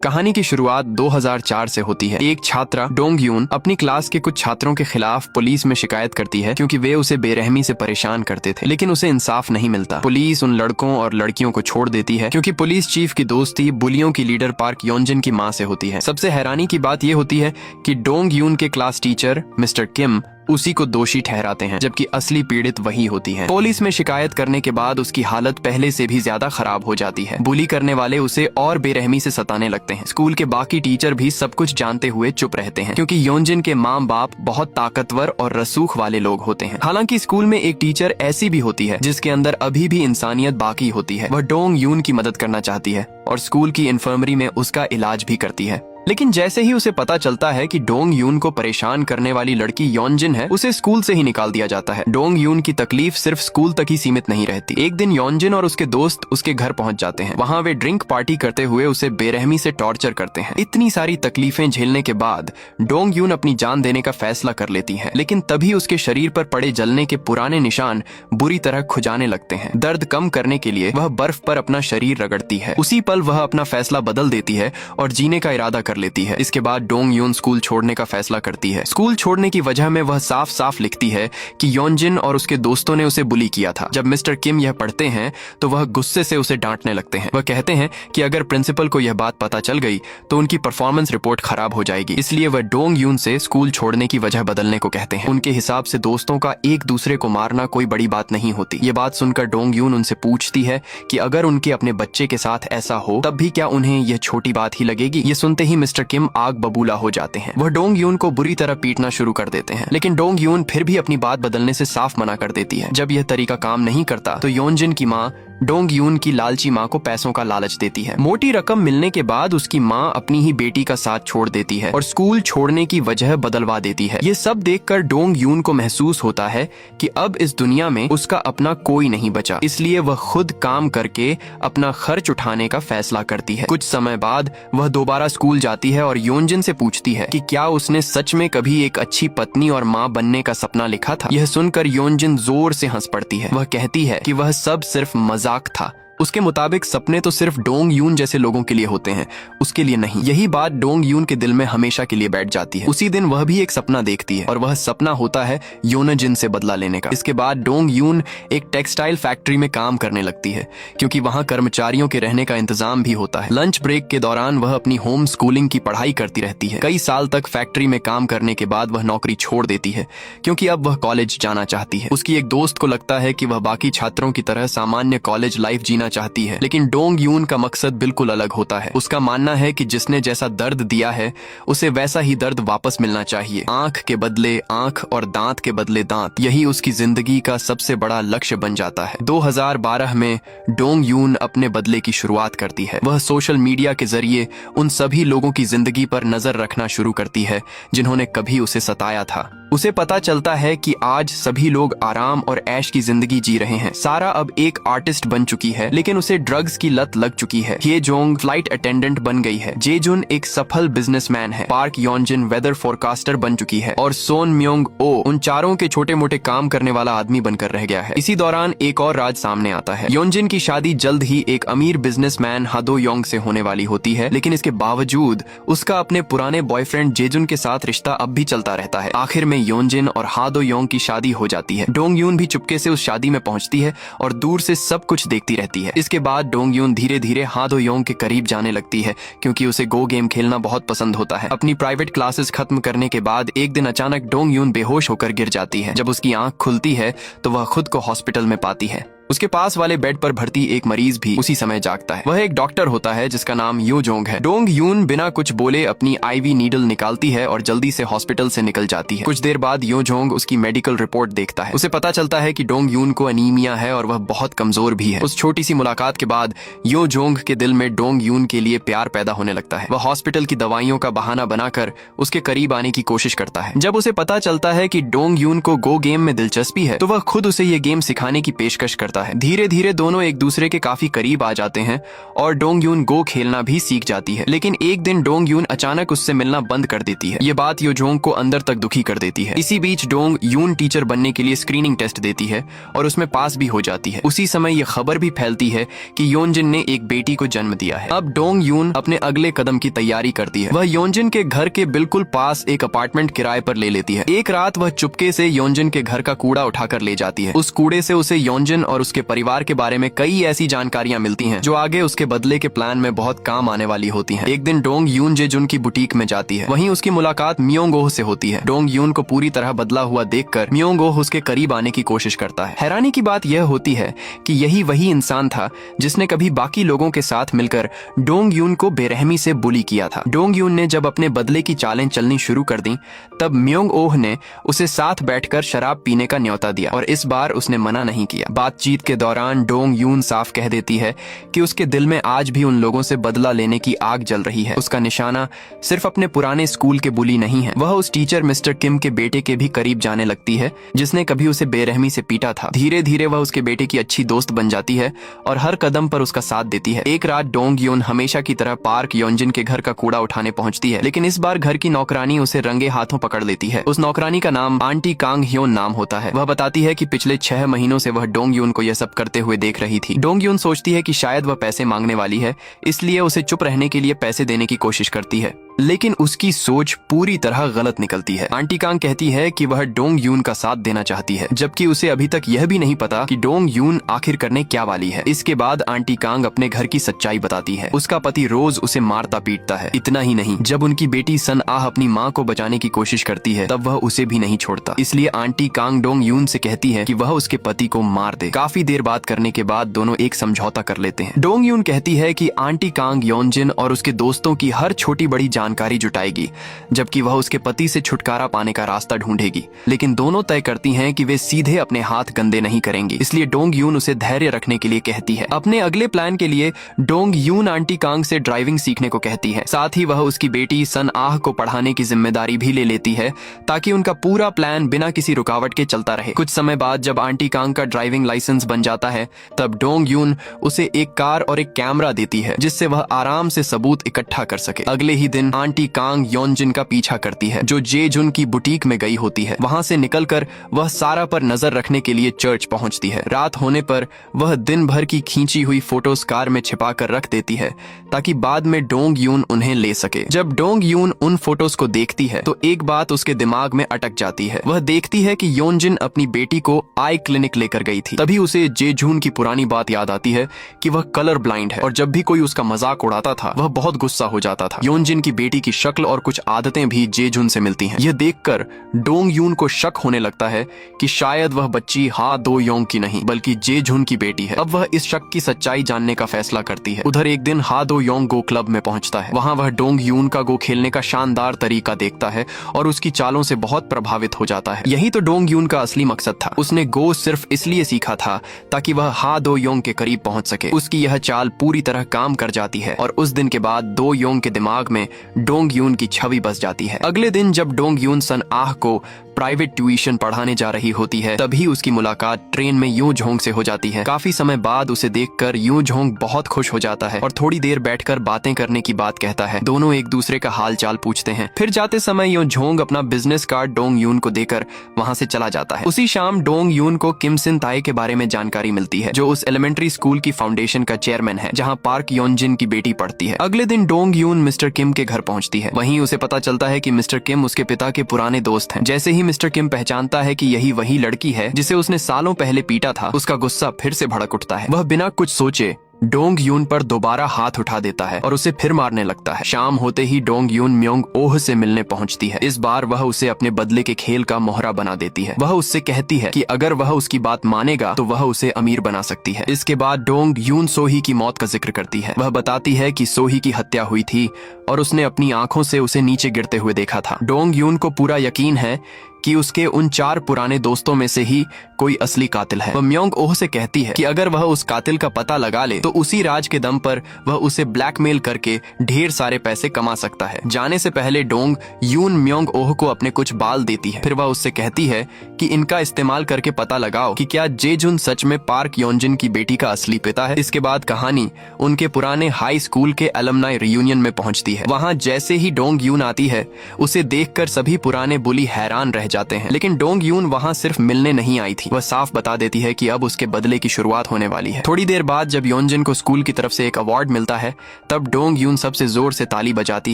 कहानी की शुरुआत 2004 से होती है। एक छात्रा डोंग यून अपनी क्लास के कुछ छात्रों के खिलाफ पुलिस में शिकायत करती है क्योंकि वे उसे बेरहमी से परेशान करते थे, लेकिन उसे इंसाफ नहीं मिलता। पुलिस उन लड़कों और लड़कियों को छोड़ देती है क्योंकि पुलिस चीफ की दोस्ती बुलियों की लीडर पार्क योंजिन की मां से होती है। सबसे हैरानी की बात यह होती है कि डोंग यून के क्लास टीचर मिस्टर किम उसी को दोषी ठहराते हैं, जबकि असली पीड़ित वही होती है। पुलिस में शिकायत करने के बाद उसकी हालत पहले से भी ज्यादा खराब हो जाती है। बुली करने वाले उसे और बेरहमी से सताने लगते हैं। स्कूल के बाकी टीचर भी सब कुछ जानते हुए चुप रहते हैं क्योंकि योंजिन के माँ बाप बहुत ताकतवर और रसूख वाले लोग होते हैं। हालांकि स्कूल में एक टीचर ऐसी भी होती है जिसके अंदर अभी भी इंसानियत बाकी होती है। वह डोंग यून की मदद करना चाहती है और स्कूल की इन्फर्मरी में उसका इलाज भी करती है। लेकिन जैसे ही उसे पता चलता है कि डोंग यून को परेशान करने वाली लड़की योंजिन है, उसे स्कूल से ही निकाल दिया जाता है। डोंग यून की तकलीफ सिर्फ स्कूल तक ही सीमित नहीं रहती। एक दिन योंजिन और उसके दोस्त उसके घर पहुंच जाते हैं। वहां वे ड्रिंक पार्टी करते हुए उसे बेरहमी से टॉर्चर करते हैं। इतनी सारी तकलीफें झेलने के बाद डोंग यून अपनी जान देने का फैसला कर लेती है, लेकिन तभी उसके शरीर पर पड़े जलने के पुराने निशान बुरी तरह खुजाने लगते हैं। दर्द कम करने के लिए वह बर्फ पर अपना शरीर रगड़ती है। उसी पल वह अपना फैसला बदल देती है और जीने का इरादा कर लेती है। इसके बाद डोंग यून स्कूल छोड़ने का फैसला करती है। स्कूल छोड़ने की वजह में वह साफ साफ लिखती है कि योंजिन और उसके दोस्तों ने उसे बुली किया था। जब मिस्टर किम यह पढ़ते हैं तो वह गुस्से से उसे डांटने लगते हैं। वह कहते हैं कि अगर प्रिंसिपल को यह बात पता चल गई तो उनकी परफॉर्मेंस रिपोर्ट खराब हो जाएगी। इसलिए वह डोंग यून से स्कूल छोड़ने की वजह बदलने को कहते हैं। उनके हिसाब से दोस्तों का एक दूसरे को मारना कोई बड़ी बात नहीं होती। ये बात सुनकर डोंग यून उनसे पूछती है कि अगर उनके अपने बच्चे के साथ ऐसा हो तब भी क्या उन्हें यह छोटी बात ही लगेगी। ये सुनते ही मिस्टर किम आग बबूला हो जाते हैं। वह डोंग यून को बुरी तरह पीटना शुरू कर देते हैं, लेकिन डोंग यून फिर भी अपनी बात बदलने से साफ मना कर देती है। जब यह तरीका काम नहीं करता तो योंजिन की माँ डोंग यून की लालची माँ को पैसों का लालच देती है। मोटी रकम मिलने के बाद उसकी माँ अपनी ही बेटी का साथ छोड़ देती है और स्कूल छोड़ने की वजह बदलवा देती है। ये सब देखकर डोंग यून को महसूस होता है कि अब इस दुनिया में उसका अपना कोई नहीं बचा। इसलिए वह खुद काम करके अपना खर्च उठाने का फैसला करती है। कुछ समय बाद वह दोबारा स्कूल जाती है और योंजिन से पूछती है कि क्या उसने सच में कभी एक अच्छी पत्नी और माँ बनने का सपना लिखा था। यह सुनकर योंजिन जोर से हंस पड़ती है। वह कहती है कि वह सब सिर्फ मजाक था। उसके मुताबिक सपने तो सिर्फ डोंग यून जैसे लोगों के लिए होते हैं, उसके लिए नहीं। यही बात डोंग यून के दिल में हमेशा के लिए बैठ जाती है। उसी दिन वह भी एक सपना देखती है और वह सपना होता है योनजिन से बदला लेने का। इसके बाद डोंग यून एक टेक्सटाइल फैक्ट्री में काम करने लगती है क्योंकि वहां कर्मचारियों के रहने का इंतजाम भी होता है। लंच ब्रेक के दौरान वह अपनी होम स्कूलिंग की पढ़ाई करती रहती है। कई साल तक फैक्ट्री में काम करने के बाद वह नौकरी छोड़ देती है क्योंकि अब वह कॉलेज जाना चाहती है। उसकी एक दोस्त को लगता है कि वह बाकी छात्रों की तरह सामान्य कॉलेज लाइफ जीना चाहती है, लेकिन डोंग यून का मकसद बिल्कुल अलग होता है। उसका मानना है कि जिसने जैसा दर्द दिया है उसे वैसा ही दर्द वापस मिलना चाहिए। आंख के बदले आंख और दांत के बदले दांत, यही उसकी जिंदगी का सबसे बड़ा लक्ष्य बन जाता है। 2012 में डोंग यून अपने बदले की शुरुआत करती है। वह सोशल मीडिया के जरिए उन सभी लोगों की जिंदगी पर नजर रखना शुरू करती है जिन्होंने कभी उसे सताया था। उसे पता चलता है कि आज सभी लोग आराम और ऐश की जिंदगी जी रहे हैं। सारा अब एक आर्टिस्ट बन चुकी है, लेकिन उसे ड्रग्स की लत लग चुकी है। ये जोंग फ्लाइट अटेंडेंट बन गई है। जेजुन एक सफल बिजनेसमैन है। पार्क योंजिन वेदर फोरकास्टर बन चुकी है और सोन म्योंग ओ उन चारों के छोटे मोटे काम करने वाला आदमी बनकर रह गया है। इसी दौरान एक और राज सामने आता है। योंजिन की शादी जल्द ही एक अमीर बिजनेसमैन हादो योंग से होने वाली होती है, लेकिन इसके बावजूद उसका अपने पुराने बॉयफ्रेंड जेजुन के साथ रिश्ता अब भी चलता रहता है। आखिर में योंजिन और हादो योंग की शादी हो जाती है। डोंग यून भी चुपके से उस शादी में पहुंचती है और दूर से सब कुछ देखती रहती है। इसके बाद डोंग यून धीरे धीरे हादो योंग के करीब जाने लगती है क्योंकि उसे गो गेम खेलना बहुत पसंद होता है। अपनी प्राइवेट क्लासेस खत्म करने के बाद एक दिन अचानक डोंग यून बेहोश होकर गिर जाती है। जब उसकी आंख खुलती है तो वह खुद को हॉस्पिटल में पाती है। उसके पास वाले बेड पर भर्ती एक मरीज भी उसी समय जागता है। वह एक डॉक्टर होता है जिसका नाम यो जोंग है। डोंग यून बिना कुछ बोले अपनी आईवी नीडल निकालती है और जल्दी से हॉस्पिटल से निकल जाती है। कुछ देर बाद यो जोंग उसकी मेडिकल रिपोर्ट देखता है। उसे पता चलता है कि डोंग यून को अनीमिया है और वह बहुत कमजोर भी है। उस छोटी सी मुलाकात के बाद यो जोंग के दिल में डोंग यून के लिए प्यार पैदा होने लगता है। वह हॉस्पिटल की दवाइयों का बहाना बनाकर उसके करीब आने की कोशिश करता है। जब उसे पता चलता है कि डोंग यून को गो गेम में दिलचस्पी है तो वह खुद उसे ये गेम सिखाने की पेशकश करता जाता है। धीरे धीरे दोनों एक दूसरे के काफी करीब आ जाते हैं और डोंग यून गो खेलना भी सीख जाती है। लेकिन एक दिन डोंग यून अचानक उससे मिलना बंद कर देती है। ये बात यो जोंग को अंदर तक दुखी कर देती है। इसी बीच डोंग यून टीचर बनने के लिए स्क्रीनिंग टेस्ट देती है और उसमें पास भी हो जाती है। उसी समय ये खबर भी फैलती है कि योनजिन ने एक बेटी को जन्म दिया है। अब डोंग यून अपने अगले कदम की तैयारी करती है। वह योनजिन के घर के बिल्कुल पास एक अपार्टमेंट किराए पर ले लेती है। एक रात वह चुपके से योनजिन के घर का कूड़ा उठाकर ले जाती है। उस कूड़े से उसे योनजिन और उसके परिवार के बारे में कई ऐसी जानकारियां मिलती हैं जो आगे उसके बदले के प्लान में बहुत काम आने वाली होती हैं। एक दिन डोंग यून जेजुन की बुटीक में जाती है। वहीं उसकी मुलाकात म्योंग ओह से होती है। डोंग यून को पूरी तरह बदला हुआ देखकर म्योंग ओह उसके करीब आने की कोशिश करता है। हैरानी की बात यह होती है कि यही वही इंसान था जिसने कभी बाकी लोगों के साथ मिलकर डोंग यून को बेरहमी से बुली किया था। डोंग यून ने जब अपने बदले की चालें चलनी शुरू कर दी तब म्योंग ओह ने उसे साथ बैठकर शराब पीने का न्योता दिया और इस बार उसने मना नहीं किया। बातचीत के दौरान डोंग यून साफ कह देती है कि उसके दिल में आज भी उन लोगों से बदला लेने की आग जल रही है। उसका निशाना सिर्फ अपने पुराने स्कूल के बुली नहीं है, वह उस टीचर मिस्टर किम के बेटे के भी करीब जाने लगती है जिसने कभी उसे बेरहमी से पीटा था। धीरे धीरे वह उसके बेटे की अच्छी दोस्त बन जाती है और हर कदम पर उसका साथ देती है। एक रात डोंग यून हमेशा की तरह पार्क योनजिन के घर का कूड़ा उठाने पहुंचती है, लेकिन इस बार घर की नौकरानी उसे रंगे हाथों पकड़ लेती है। उस नौकरानी का नाम आंटी कांग ह्योन नाम होता है। वह बताती है कि पिछले 6 महीनों से वह डोंग यून को यह सब करते हुए देख रही थी। डोंग यून सोचती है कि शायद वह पैसे मांगने वाली है, इसलिए उसे चुप रहने के लिए पैसे देने की कोशिश करती है, लेकिन उसकी सोच पूरी तरह गलत निकलती है। आंटी कांग कहती है कि वह डोंग यून का साथ देना चाहती है, जबकि उसे अभी तक यह भी नहीं पता कि डोंग यून आखिर करने क्या वाली है। इसके बाद आंटी कांग अपने घर की सच्चाई बताती है। उसका पति रोज उसे मारता पीटता है। इतना ही नहीं, जब उनकी बेटी सन आह अपनी माँ को बचाने की कोशिश करती है तब वह उसे भी नहीं छोड़ता। इसलिए आंटी कांग डोंग यून से कहती है कि वह उसके पति को मार दे। काफी देर बात करने के बाद दोनों एक समझौता कर लेते हैं। डोंग यून कहती है कि आंटी कांग योनजिन और उसके दोस्तों की हर छोटी बड़ी जानकारी जुटाएगी, जबकि वह उसके पति से छुटकारा पाने का रास्ता ढूंढेगी। लेकिन दोनों तय करती हैं कि वे सीधे अपने हाथ गंदे नहीं करेंगी, इसलिए डोंग यून उसे धैर्य रखने के लिए कहती है। अपने अगले प्लान के लिए डोंग यून आंटी कांग से ड्राइविंग सीखने को कहती है। साथ ही वह उसकी बेटी सन आह को पढ़ाने की जिम्मेदारी भी ले लेती है ताकि उनका पूरा प्लान बिना किसी रुकावट के चलता रहे। कुछ समय बाद जब आंटी कांग का ड्राइविंग लाइसेंस बन जाता है तब डोंग यून उसे एक कार और एक कैमरा देती है जिससे वह आराम से सबूत इकट्ठा कर सके। अगले ही दिन आंटी कांग योनजिन का पीछा करती है जो जेजुन की बुटीक में गई होती है। वहां से निकलकर वह सारा पर नजर रखने के लिए चर्च पहुंचती है। रात होने पर वह दिन भर की खींची हुई फोटोज कार में छिपा कर रख देती है ताकि बाद में डोंग यून उन्हें ले सके। जब डोंग यून उन फोटोज को देखती है तो एक बात उसके दिमाग में अटक जाती है। वह देखती है कि योनजिन अपनी बेटी को आई क्लिनिक लेकर गई थी। तभी उसे जेजुन की पुरानी बात याद आती है कि वह कलर ब्लाइंड है और जब भी कोई उसका मजाक उड़ाता था वह बहुत गुस्सा हो जाता था। योनजिन की बेटी की शक्ल और कुछ आदतें भी जेजुन से मिलती हैं। यह देखकर डोंग यून को शक होने लगता है कि शायद वह बच्ची हा दो योंग की नहीं बल्कि जेजुन की बेटी है। अब वह इस शक की सच्चाई जानने का फैसला करती है। उधर एक दिन हा दो योंग गो क्लब में पहुंचता है। वहां वह डोंग यून का गो खेलने का शानदार तरीका देखता है और उसकी चालों से बहुत प्रभावित हो जाता है। यही तो डोंग यून का असली मकसद था। उसने गो सिर्फ इसलिए सीखा था ताकि वह हा दो योंग के करीब पहुंच सके। उसकी यह चाल पूरी तरह काम कर जाती है और उस दिन के बाद दो योंग के दिमाग में डोंग यून की छवि बस जाती है। अगले दिन जब डोंग यून सन आह को प्राइवेट ट्यूशन पढ़ाने जा रही होती है तभी उसकी मुलाकात ट्रेन में यूं झोंग से हो जाती है। काफी समय बाद उसे देखकर यूं झोंग बहुत खुश हो जाता है और थोड़ी देर बैठकर बातें करने की बात कहता है। दोनों एक दूसरे का हाल चाल पूछते हैं। फिर जाते समय यूं झोंग अपना बिजनेस कार्ड डोंग यून को देकर वहां से चला जाता है। उसी शाम डोंग यून को किम सिन ताई के बारे में जानकारी मिलती है जो उस एलिमेंट्री स्कूल की फाउंडेशन का चेयरमैन है जहाँ पार्क योनजिन की बेटी पढ़ती है। अगले दिन डोंग यून मिस्टर किम के घर पहुंचती है। वहीं उसे पता चलता है कि मिस्टर किम उसके पिता के पुराने दोस्त हैं। जैसे ही मिस्टर किम पहचानता है कि यही वही लड़की है जिसे उसने सालों पहले पीटा था, उसका गुस्सा फिर से भड़क उठता है। वह बिना कुछ सोचे डोंग यून पर दोबारा हाथ उठा देता है और उसे फिर मारने लगता है। शाम होते ही डोंग यून म्योंग ओह से मिलने पहुंचती है। इस बार वह उसे अपने बदले के खेल का मोहरा बना देती है। वह उससे कहती है कि अगर वह उसकी बात मानेगा तो वह उसे अमीर बना सकती है। इसके बाद डोंग यून सोही की मौत का जिक्र करती है। वह बताती है कि सोही की हत्या हुई थी और उसने अपनी आंखों से उसे नीचे गिरते हुए देखा था। डोंग यून को पूरा यकीन है कि उसके उन 4 पुराने दोस्तों में से ही कोई असली कातिल है। वह म्योंग ओह से कहती है कि अगर वह उस कातिल का पता लगा ले तो उसी राज के दम पर वह उसे ब्लैकमेल करके ढेर सारे पैसे कमा सकता है। जाने से पहले डोंग यून म्योंग ओह को अपने कुछ बाल देती है। फिर वह उससे कहती है कि इनका इस्तेमाल करके पता लगाओ कि क्या जेजुन सच में पार्क योंजिन की बेटी का असली पिता है। इसके बाद कहानी उनके पुराने हाई स्कूल के एलुमनाई रियूनियन में पहुंचती है। वहां जैसे ही डोंग यून आती है उसे देखकर सभी पुराने बुली हैरान रह जाते हैं, लेकिन डोंग यून वहां सिर्फ मिलने नहीं आई थी। वह साफ बता देती है कि अब उसके बदले की शुरुआत होने वाली है। थोड़ी देर बाद जब योंजिन को स्कूल की तरफ से एक अवार्ड मिलता है तब डोंग यून सबसे जोर से ताली बजाती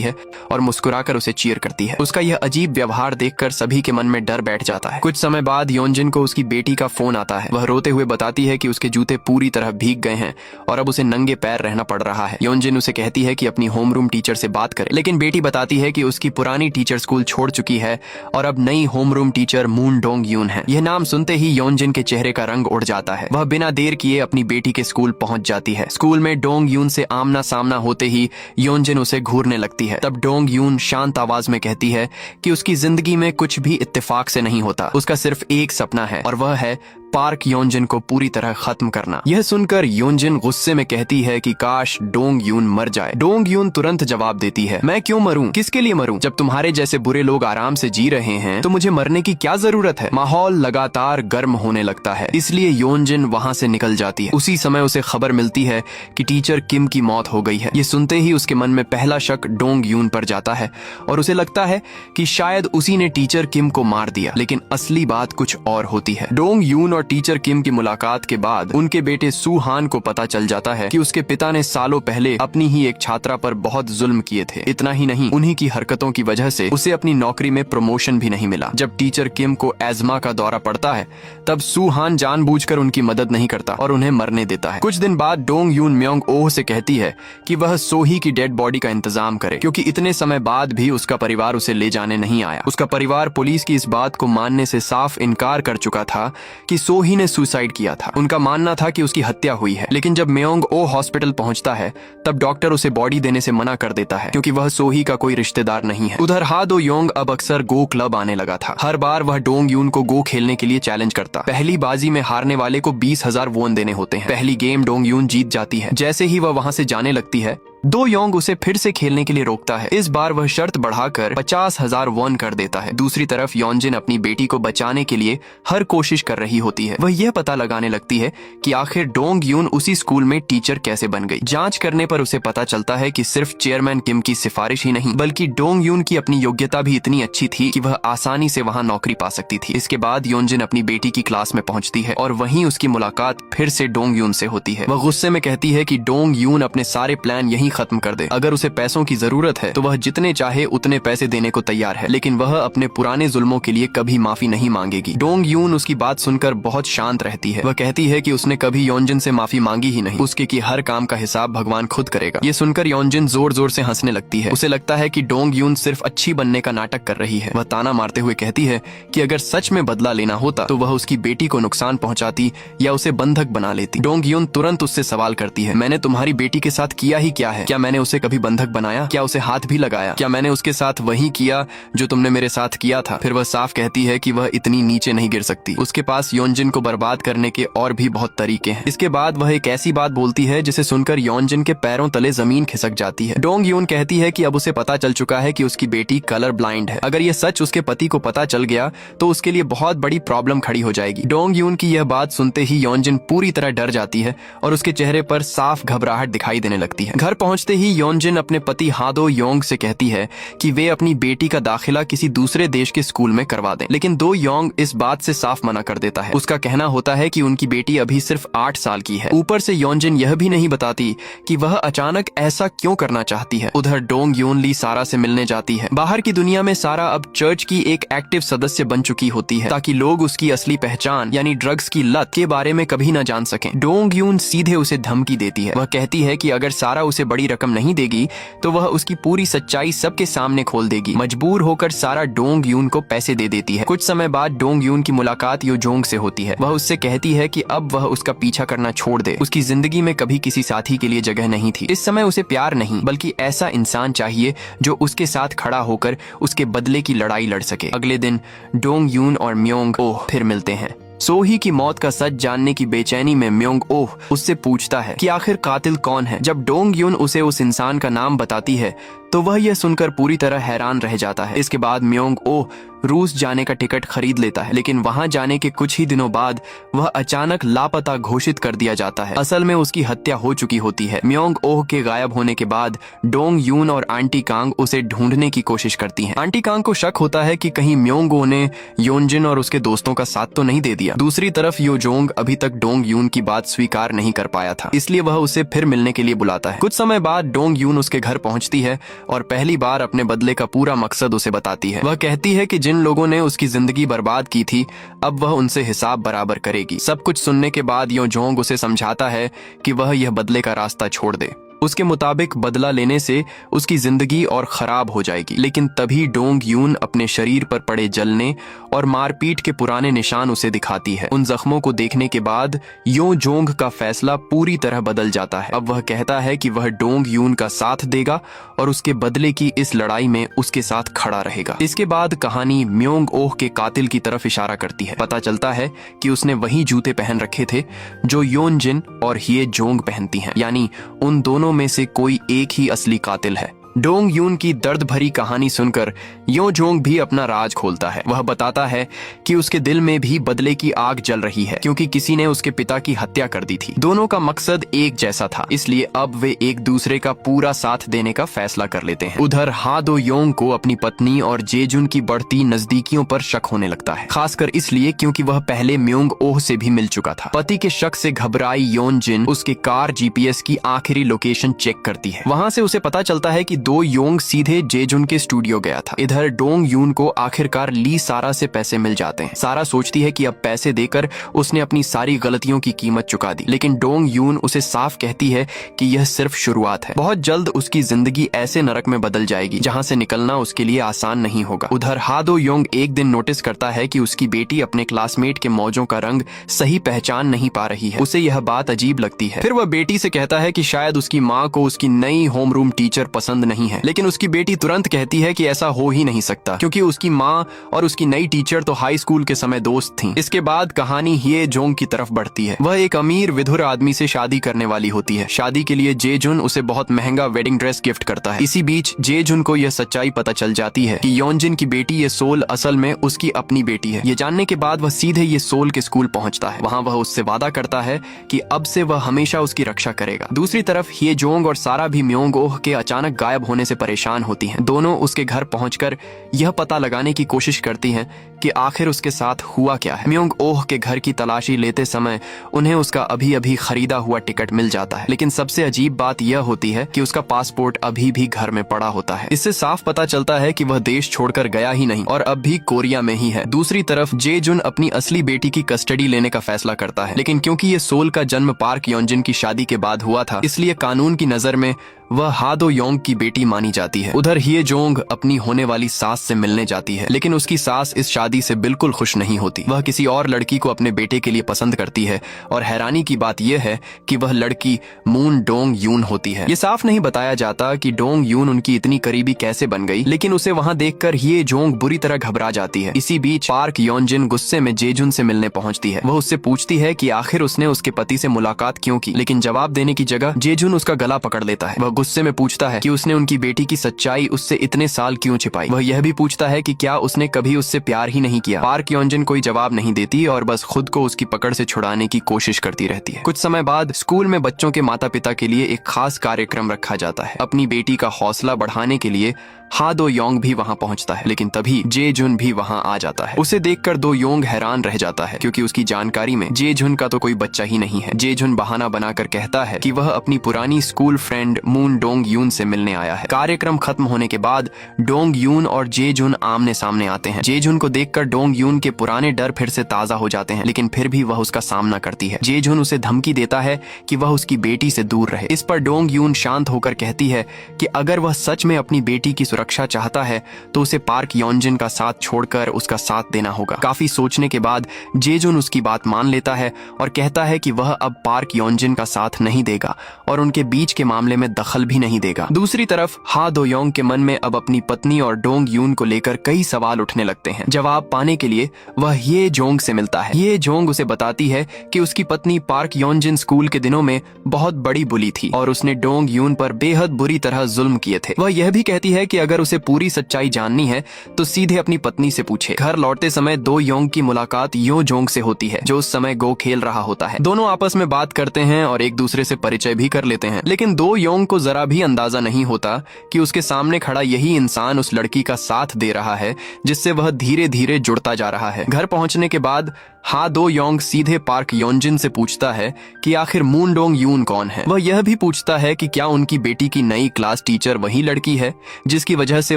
है और मुस्कुराकर उसे चीयर करती है। उसका यह अजीब व्यवहार देखकर सभी के मन में डर बैठ जाता है। कुछ समय बाद योंजिन को उसकी बेटी का फोन आता है। वह रोते हुए बताती है कि उसके जूते पूरी तरह भीग गए हैं और अब उसे नंगे पैर रहना पड़ रहा है। योंजिन उसे कहती है कि अपनी होमरूम टीचर से बात करे, लेकिन बेटी बताती है कि उसकी पुरानी टीचर स्कूल छोड़ चुकी है और अब नई होमरूम टीचर मून डोंग यून है। यह नाम सुनते ही योंजिन के चेहरे का रंग उड़ जाता है। वह बिना देर किए अपनी बेटी के स्कूल पहुंच जाती है। स्कूल में डोंग यून से आमना सामना होते ही योंजिन उसे घूरने लगती है। तब डोंग यून शांत आवाज में कहती है कि उसकी जिंदगी में कुछ भी इत्तेफाक से नहीं होता। उसका सिर्फ एक सपना है और वह है पार्क योंजिन को पूरी तरह खत्म करना। यह सुनकर योंजिन गुस्से में कहती है कि काश डोंग यून मर जाए। डोंग यून तुरंत जवाब देती है, मैं क्यों मरूं? किसके लिए मरूं? जब तुम्हारे जैसे बुरे लोग आराम से जी रहे हैं तो मुझे मरने की क्या जरूरत है? माहौल लगातार गर्म होने लगता है, इसलिए योंजिन वहां से निकल जाती है। उसी समय उसे खबर मिलती है कि टीचर किम की मौत हो गई है। ये सुनते ही उसके मन में पहला शक डोंग यून पर जाता है और उसे लगता है कि शायद उसी ने टीचर किम को मार दिया, लेकिन असली बात कुछ और होती है। डोंग यून और टीचर किम की मुलाकात के बाद उनके बेटे सू हान को पता चल जाता है कि उसके पिता ने सालों पहले अपनी ही एक छात्रा पर बहुत जुल्म किए थे। इतना ही नहीं, उन्हीं की हरकतों की वजह से उसे अपनी नौकरी में प्रमोशन भी नहीं मिला। जब टीचर किम को एज़मा का दौरा पड़ता है तब सू हान जानबूझकर उनकी मदद नहीं करता और उन्हें मरने देता है। कुछ दिन बाद डोंग यून म्योंग ओह से कहती है कि वह सोही की डेड बॉडी का इंतजाम करे, क्योंकि इतने समय बाद भी उसका परिवार उसे ले जाने नहीं आया। उसका परिवार पुलिस की इस बात को मानने से साफ इनकार कर चुका था कि सोही ने सुसाइड किया था। उनका मानना था कि उसकी हत्या हुई है, लेकिन जब म्योंग ओ हॉस्पिटल पहुंचता है तब डॉक्टर उसे बॉडी देने से मना कर देता है, क्योंकि वह सोही का कोई रिश्तेदार नहीं है। उधर हा दो योंग अब अक्सर गो क्लब आने लगा था। हर बार वह डोंग यून को गो खेलने के लिए चैलेंज करता। पहली बाजी में हारने वाले को 20,000 वोन देने होते हैं। पहली गेम डोंग यून जीत जाती है। जैसे ही वह वहां से जाने लगती है, दो योंग उसे फिर से खेलने के लिए रोकता है। इस बार वह शर्त बढ़ाकर 50,000 वॉन कर देता है। दूसरी तरफ योंजिन अपनी बेटी को बचाने के लिए हर कोशिश कर रही होती है। वह यह पता लगाने लगती है कि आखिर डोंग यून उसी स्कूल में टीचर कैसे बन गई। जांच करने पर उसे पता चलता है कि सिर्फ चेयरमैन किम की सिफारिश ही नहीं, बल्कि डोंग यून की अपनी योग्यता भी इतनी अच्छी थी कि वह आसानी से वहां नौकरी पा सकती थी। इसके बाद योंजिन अपनी बेटी की क्लास में पहुंचती है और वहीं उसकी मुलाकात फिर से डोंग यून से होती है। वह गुस्से में कहती है कि डोंग यून अपने सारे प्लान यहीं खत्म कर दे। अगर उसे पैसों की जरूरत है तो वह जितने चाहे उतने पैसे देने को तैयार है, लेकिन वह अपने पुराने जुल्मों के लिए कभी माफी नहीं मांगेगी। डोंग यून उसकी बात सुनकर बहुत शांत रहती है। वह कहती है कि उसने कभी योंजिन से माफी मांगी ही नहीं, उसके कि हर काम का हिसाब भगवान खुद करेगा। ये सुनकर योंजिन जोर जोर से हंसने लगती है। उसे लगता है कि डोंग यून सिर्फ अच्छी बनने का नाटक कर रही है। वह ताना मारते हुए कहती है कि अगर सच में बदला लेना होता तो वह उसकी बेटी को नुकसान पहुंचाती या उसे बंधक बना लेती। डोंग यून तुरंत उससे सवाल करती है, मैंने तुम्हारी बेटी के साथ किया ही क्या है? क्या मैंने उसे कभी बंधक बनाया? क्या उसे हाथ भी लगाया? क्या मैंने उसके साथ वही किया जो तुमने मेरे साथ किया था? फिर वह साफ कहती है कि वह इतनी नीचे नहीं गिर सकती। उसके पास योंजिन को बर्बाद करने के और भी बहुत तरीके हैं। इसके बाद वह एक ऐसी बात बोलती है जिसे सुनकर योंजिन के पैरों तले जमीन खिसक जाती है। डोंग यून कहती है कि अब उसे पता चल चुका है कि उसकी बेटी कलर ब्लाइंड है। अगर यह सच उसके पति को पता चल गया तो उसके लिए बहुत बड़ी प्रॉब्लम खड़ी हो जाएगी। डोंग यून की यह बात सुनते ही योंजिन पूरी तरह डर जाती है और उसके चेहरे पर साफ घबराहट दिखाई देने लगती है। घर पहुंचते ही योंजिन अपने पति हादो योंग से कहती है कि वे अपनी बेटी का दाखिला किसी दूसरे देश के स्कूल में करवा दें, लेकिन दो योंग इस बात से साफ मना कर देता है। उसका कहना होता है कि उनकी बेटी अभी सिर्फ 8 साल की है। ऊपर से योंजिन यह भी नहीं बताती कि वह अचानक ऐसा क्यों करना चाहती है। उधर डोंग यून ली सारा से मिलने जाती है। बाहर की दुनिया में सारा अब चर्च की एक एक्टिव सदस्य बन चुकी होती है, ताकि लोग उसकी असली पहचान यानी ड्रग्स की लत के बारे में कभी न जान सकें। डोंग यून सीधे उसे धमकी देती है। वह कहती है कि अगर सारा उसे बड़ी रकम नहीं देगी तो वह उसकी पूरी सच्चाई सबके सामने खोल देगी। मजबूर होकर सारा डोंग यून को पैसे दे देती है। कुछ समय बाद डोंग यून की मुलाकात यो जोंग से होती है। वह उससे कहती है कि अब वह उसका पीछा करना छोड़ दे। उसकी जिंदगी में कभी किसी साथी के लिए जगह नहीं थी। इस समय उसे प्यार नहीं बल्कि ऐसा इंसान चाहिए जो उसके साथ खड़ा होकर उसके बदले की लड़ाई लड़ सके। अगले दिन डोंग यून और म्योंग ओह फिर मिलते हैं। सोही की मौत का सच जानने की बेचैनी में म्योंग ओह उससे पूछता है कि आखिर कातिल कौन है। जब डोंग यून उसे उस इंसान का नाम बताती है तो वह यह सुनकर पूरी तरह हैरान रह जाता है। इसके बाद म्योंग ओह रूस जाने का टिकट खरीद लेता है, लेकिन वहां जाने के कुछ ही दिनों बाद वह अचानक लापता घोषित कर दिया जाता है। असल में उसकी हत्या हो चुकी होती है। म्योंग ओह के गायब होने के बाद डोंग यून और आंटी कांग उसे ढूंढने की कोशिश करती हैं। आंटी कांग को शक होता है कि कहीं म्योंग ओह ने योनजिन और उसके दोस्तों का साथ तो नहीं दे दिया। दूसरी तरफ यो जोंग अभी तक डोंग यून की बात स्वीकार नहीं कर पाया था, इसलिए वह उसे फिर मिलने के लिए बुलाता है। कुछ समय बाद डोंग यून उसके घर पहुंचती है और पहली बार अपने बदले का पूरा मकसद उसे बताती है। वह कहती है कि जिन लोगों ने उसकी जिंदगी बर्बाद की थी अब वह उनसे हिसाब बराबर करेगी। सब कुछ सुनने के बाद यो जोंग उसे समझाता है कि वह यह बदले का रास्ता छोड़ दे। उसके मुताबिक बदला लेने से उसकी जिंदगी और खराब हो जाएगी। लेकिन तभी डोंग यून अपने शरीर पर पड़े जलने और मारपीट के पुराने निशान उसे दिखाती है। उन जख्मों को देखने के बाद यो जोंग का फैसला पूरी तरह बदल जाता है। अब वह कहता है कि वह डोंग यून का साथ देगा और उसके बदले की इस लड़ाई में उसके साथ खड़ा रहेगा। इसके बाद कहानी म्योंग ओह के कातिल की तरफ इशारा करती है। पता चलता है कि उसने वही जूते पहन रखे थे जो योनजिन और हिये जोंग पहनती हैं, यानी उन दोनों में से कोई एक ही असली कातिल है। डोंग यून की दर्द भरी कहानी सुनकर यो जोंग भी अपना राज खोलता है। वह बताता है कि उसके दिल में भी बदले की आग जल रही है क्योंकि किसी ने उसके पिता की हत्या कर दी थी। दोनों का मकसद एक जैसा था, इसलिए अब वे एक दूसरे का पूरा साथ देने का फैसला कर लेते हैं। उधर हा दो योंग को अपनी पत्नी और जेजुन की बढ़ती नजदीकियों पर शक होने लगता है, खासकर इसलिए क्योंकि वह पहले म्योंग ओह से भी मिल चुका था। पति के शक से घबराई योनजिन उसके कार जीपीएस की आखिरी लोकेशन चेक करती है। वहां से उसे पता चलता है कि दो योंग सीधे जेजुन के स्टूडियो गया था। इधर डोंग यून को आखिरकार ली सारा से पैसे मिल जाते हैं। सारा सोचती है कि अब पैसे देकर उसने अपनी सारी गलतियों की कीमत चुका दी, लेकिन डोंग यून उसे साफ कहती है कि यह सिर्फ शुरुआत है। बहुत जल्द उसकी जिंदगी ऐसे नरक में बदल जाएगी जहां से निकलना उसके लिए आसान नहीं होगा। उधर हा दो योंग एक दिन नोटिस करता है कि उसकी बेटी अपने क्लासमेट के मौजों का रंग सही पहचान नहीं पा रही है। उसे यह बात अजीब लगती है। फिर वह बेटी से कहता है कि शायद उसकी माँ को उसकी नई होमरूम टीचर पसंद नहीं है, लेकिन उसकी बेटी तुरंत कहती है कि ऐसा हो ही नहीं सकता क्योंकि उसकी माँ और उसकी नई टीचर तो हाई स्कूल के समय दोस्त थीं। इसके बाद कहानी हिये जोंग की तरफ बढ़ती है। वह एक अमीर विधुर आदमी से शादी करने वाली होती है। शादी के लिए जेजुन उसे बहुत महंगा वेडिंग ड्रेस गिफ्ट करता है। इसी बीच जेजुन को यह सच्चाई पता चल जाती है कि योनजिन की बेटी ये सोल असल में उसकी अपनी बेटी है। ये जानने के बाद वह सीधे ये सोल के स्कूल पहुंचता है। वहां वह उससे वादा करता है कि अब से वह हमेशा उसकी रक्षा करेगा। दूसरी तरफ हिये जोंग और सारा भी म्योंग ओह के अचानक गायब होने से परेशान होती हैं। दोनों उसके घर पहुंचकर यह पता लगाने की कोशिश करती हैं कि आखिर उसके साथ हुआ क्या है। म्योंग ओह के घर की तलाशी लेते समय उन्हें उसका अभी अभी खरीदा हुआ टिकट मिल जाता है, लेकिन सबसे अजीब बात यह होती है कि उसका पासपोर्ट अभी भी घर में पड़ा होता है। इससे साफ पता चलता है कि वह देश छोड़कर गया ही नहीं और अब भी कोरिया में ही है। दूसरी तरफ जेजुन अपनी असली बेटी की कस्टडी लेने का फैसला करता है, लेकिन क्योंकि ये सोल का जन्म पार्क योनजिन की शादी के बाद हुआ था, इसलिए कानून की नजर में वह हा दो योंग की बेटी मानी जाती है। उधर हिये जोंग अपनी होने वाली सास से मिलने जाती है, लेकिन उसकी सास इस शादी से बिल्कुल खुश नहीं होती। वह किसी और लड़की को अपने बेटे के लिए पसंद करती है और हैरानी की बात यह है कि वह लड़की मून डोंग यून होती है। ये साफ नहीं बताया जाता कि डोंग यून उनकी इतनी करीबी कैसे बन गई, लेकिन उसे वहां देखकर हिये जोंग बुरी तरह घबरा जाती है। इसी बीच पार्क योनजिन गुस्से में जेजुन से मिलने पहुंचती है। वह उससे पूछती है कि आखिर उसने उसके पति से मुलाकात क्यों की, लेकिन जवाब देने की जगह जेजुन उसका गला पकड़ लेता है। वह गुस्से में पूछता है कि उसने उनकी बेटी की सच्चाई उससे इतने साल क्यों छिपाई। वह यह भी पूछता है कि क्या उसने कभी उससे प्यार ही नहीं किया। पार्क योनजिन कोई जवाब नहीं देती और बस खुद को उसकी पकड़ से छुड़ाने की कोशिश करती रहती है। कुछ समय बाद स्कूल में बच्चों के माता पिता के लिए एक खास कार्यक्रम रखा जाता है। अपनी बेटी का हौसला बढ़ाने के लिए हा दो योंग भी वहाँ पहुँचता है, लेकिन तभी जे जुन भी वहाँ आ जाता है। उसे देखकर दो योंग हैरान रह जाता है, क्योंकि उसकी जानकारी में जे जुन का तो कोई बच्चा ही नहीं है। जे जुन बहाना बनाकर कहता है कि वह अपनी पुरानी स्कूल फ्रेंड मून डोंग यून से मिलने आया है। कार्यक्रम खत्म होने के बाद डोंग यून और जे जुन आमने सामने आते हैं। जे जुन को देखकर डोंग यून के पुराने डर फिर से ताजा हो जाते हैं, लेकिन फिर भी वह उसका सामना करती है। जे जुन उसे धमकी देता है कि वह उसकी बेटी से दूर रहे। इस पर डोंग यून शांत होकर कहती है कि अगर वह सच में अपनी बेटी की सुरक्षा चाहता है तो उसे पार्क योंजिन का साथ छोड़कर उसका साथ देना होगा। काफी सोचने के बाद जे जुन उसकी बात मान लेता है और कहता है कि वह अब पार्क योंजिन का साथ नहीं देगा और उनके बीच के मामले में दखल भी नहीं देगा। दूसरी तरफ हा दो योंग के मन में अब अपनी पत्नी और डोंग यून को लेकर कई सवाल उठने लगते हैं। जवाब पाने के लिए वह ये जोंग से मिलता है। ये जोंग उसे बताती है कि उसकी पत्नी पार्क योंजिन स्कूल के दिनों में बहुत बड़ी बुली थी और उसने डोंग यून पर बेहद बुरी तरह जुल्म किए थे। वह यह भी कहती है कि अगर उसे पूरी सच्चाई जाननी है तो सीधे अपनी पत्नी से पूछे। घर लौटते समय दो योंग की मुलाकात यो जोंग से होती है, जो उस समय गो खेल रहा होता है। दोनों आपस में बात करते हैं और एक दूसरे से परिचय भी कर लेते हैं, लेकिन दो योंग को जरा भी अंदाजा नहीं होता कि उसके सामने खड़ा यही इंसान उस लड़की का साथ दे रहा है, जिससे वह धीरे धीरे जुड़ता जा रहा है। घर पहुंचने के बाद हा दो योंग सीधे पार्क योंजिन से पूछता है कि आखिर मून डोंग यून कौन है। वह यह भी पूछता है कि क्या उनकी बेटी की नई क्लास टीचर वही लड़की है जिसकी वजह से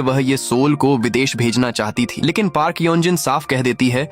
वह ये सोल को विदेश भेजना चाहती थी। लेकिन पार्क योंजिन साफ कह देती है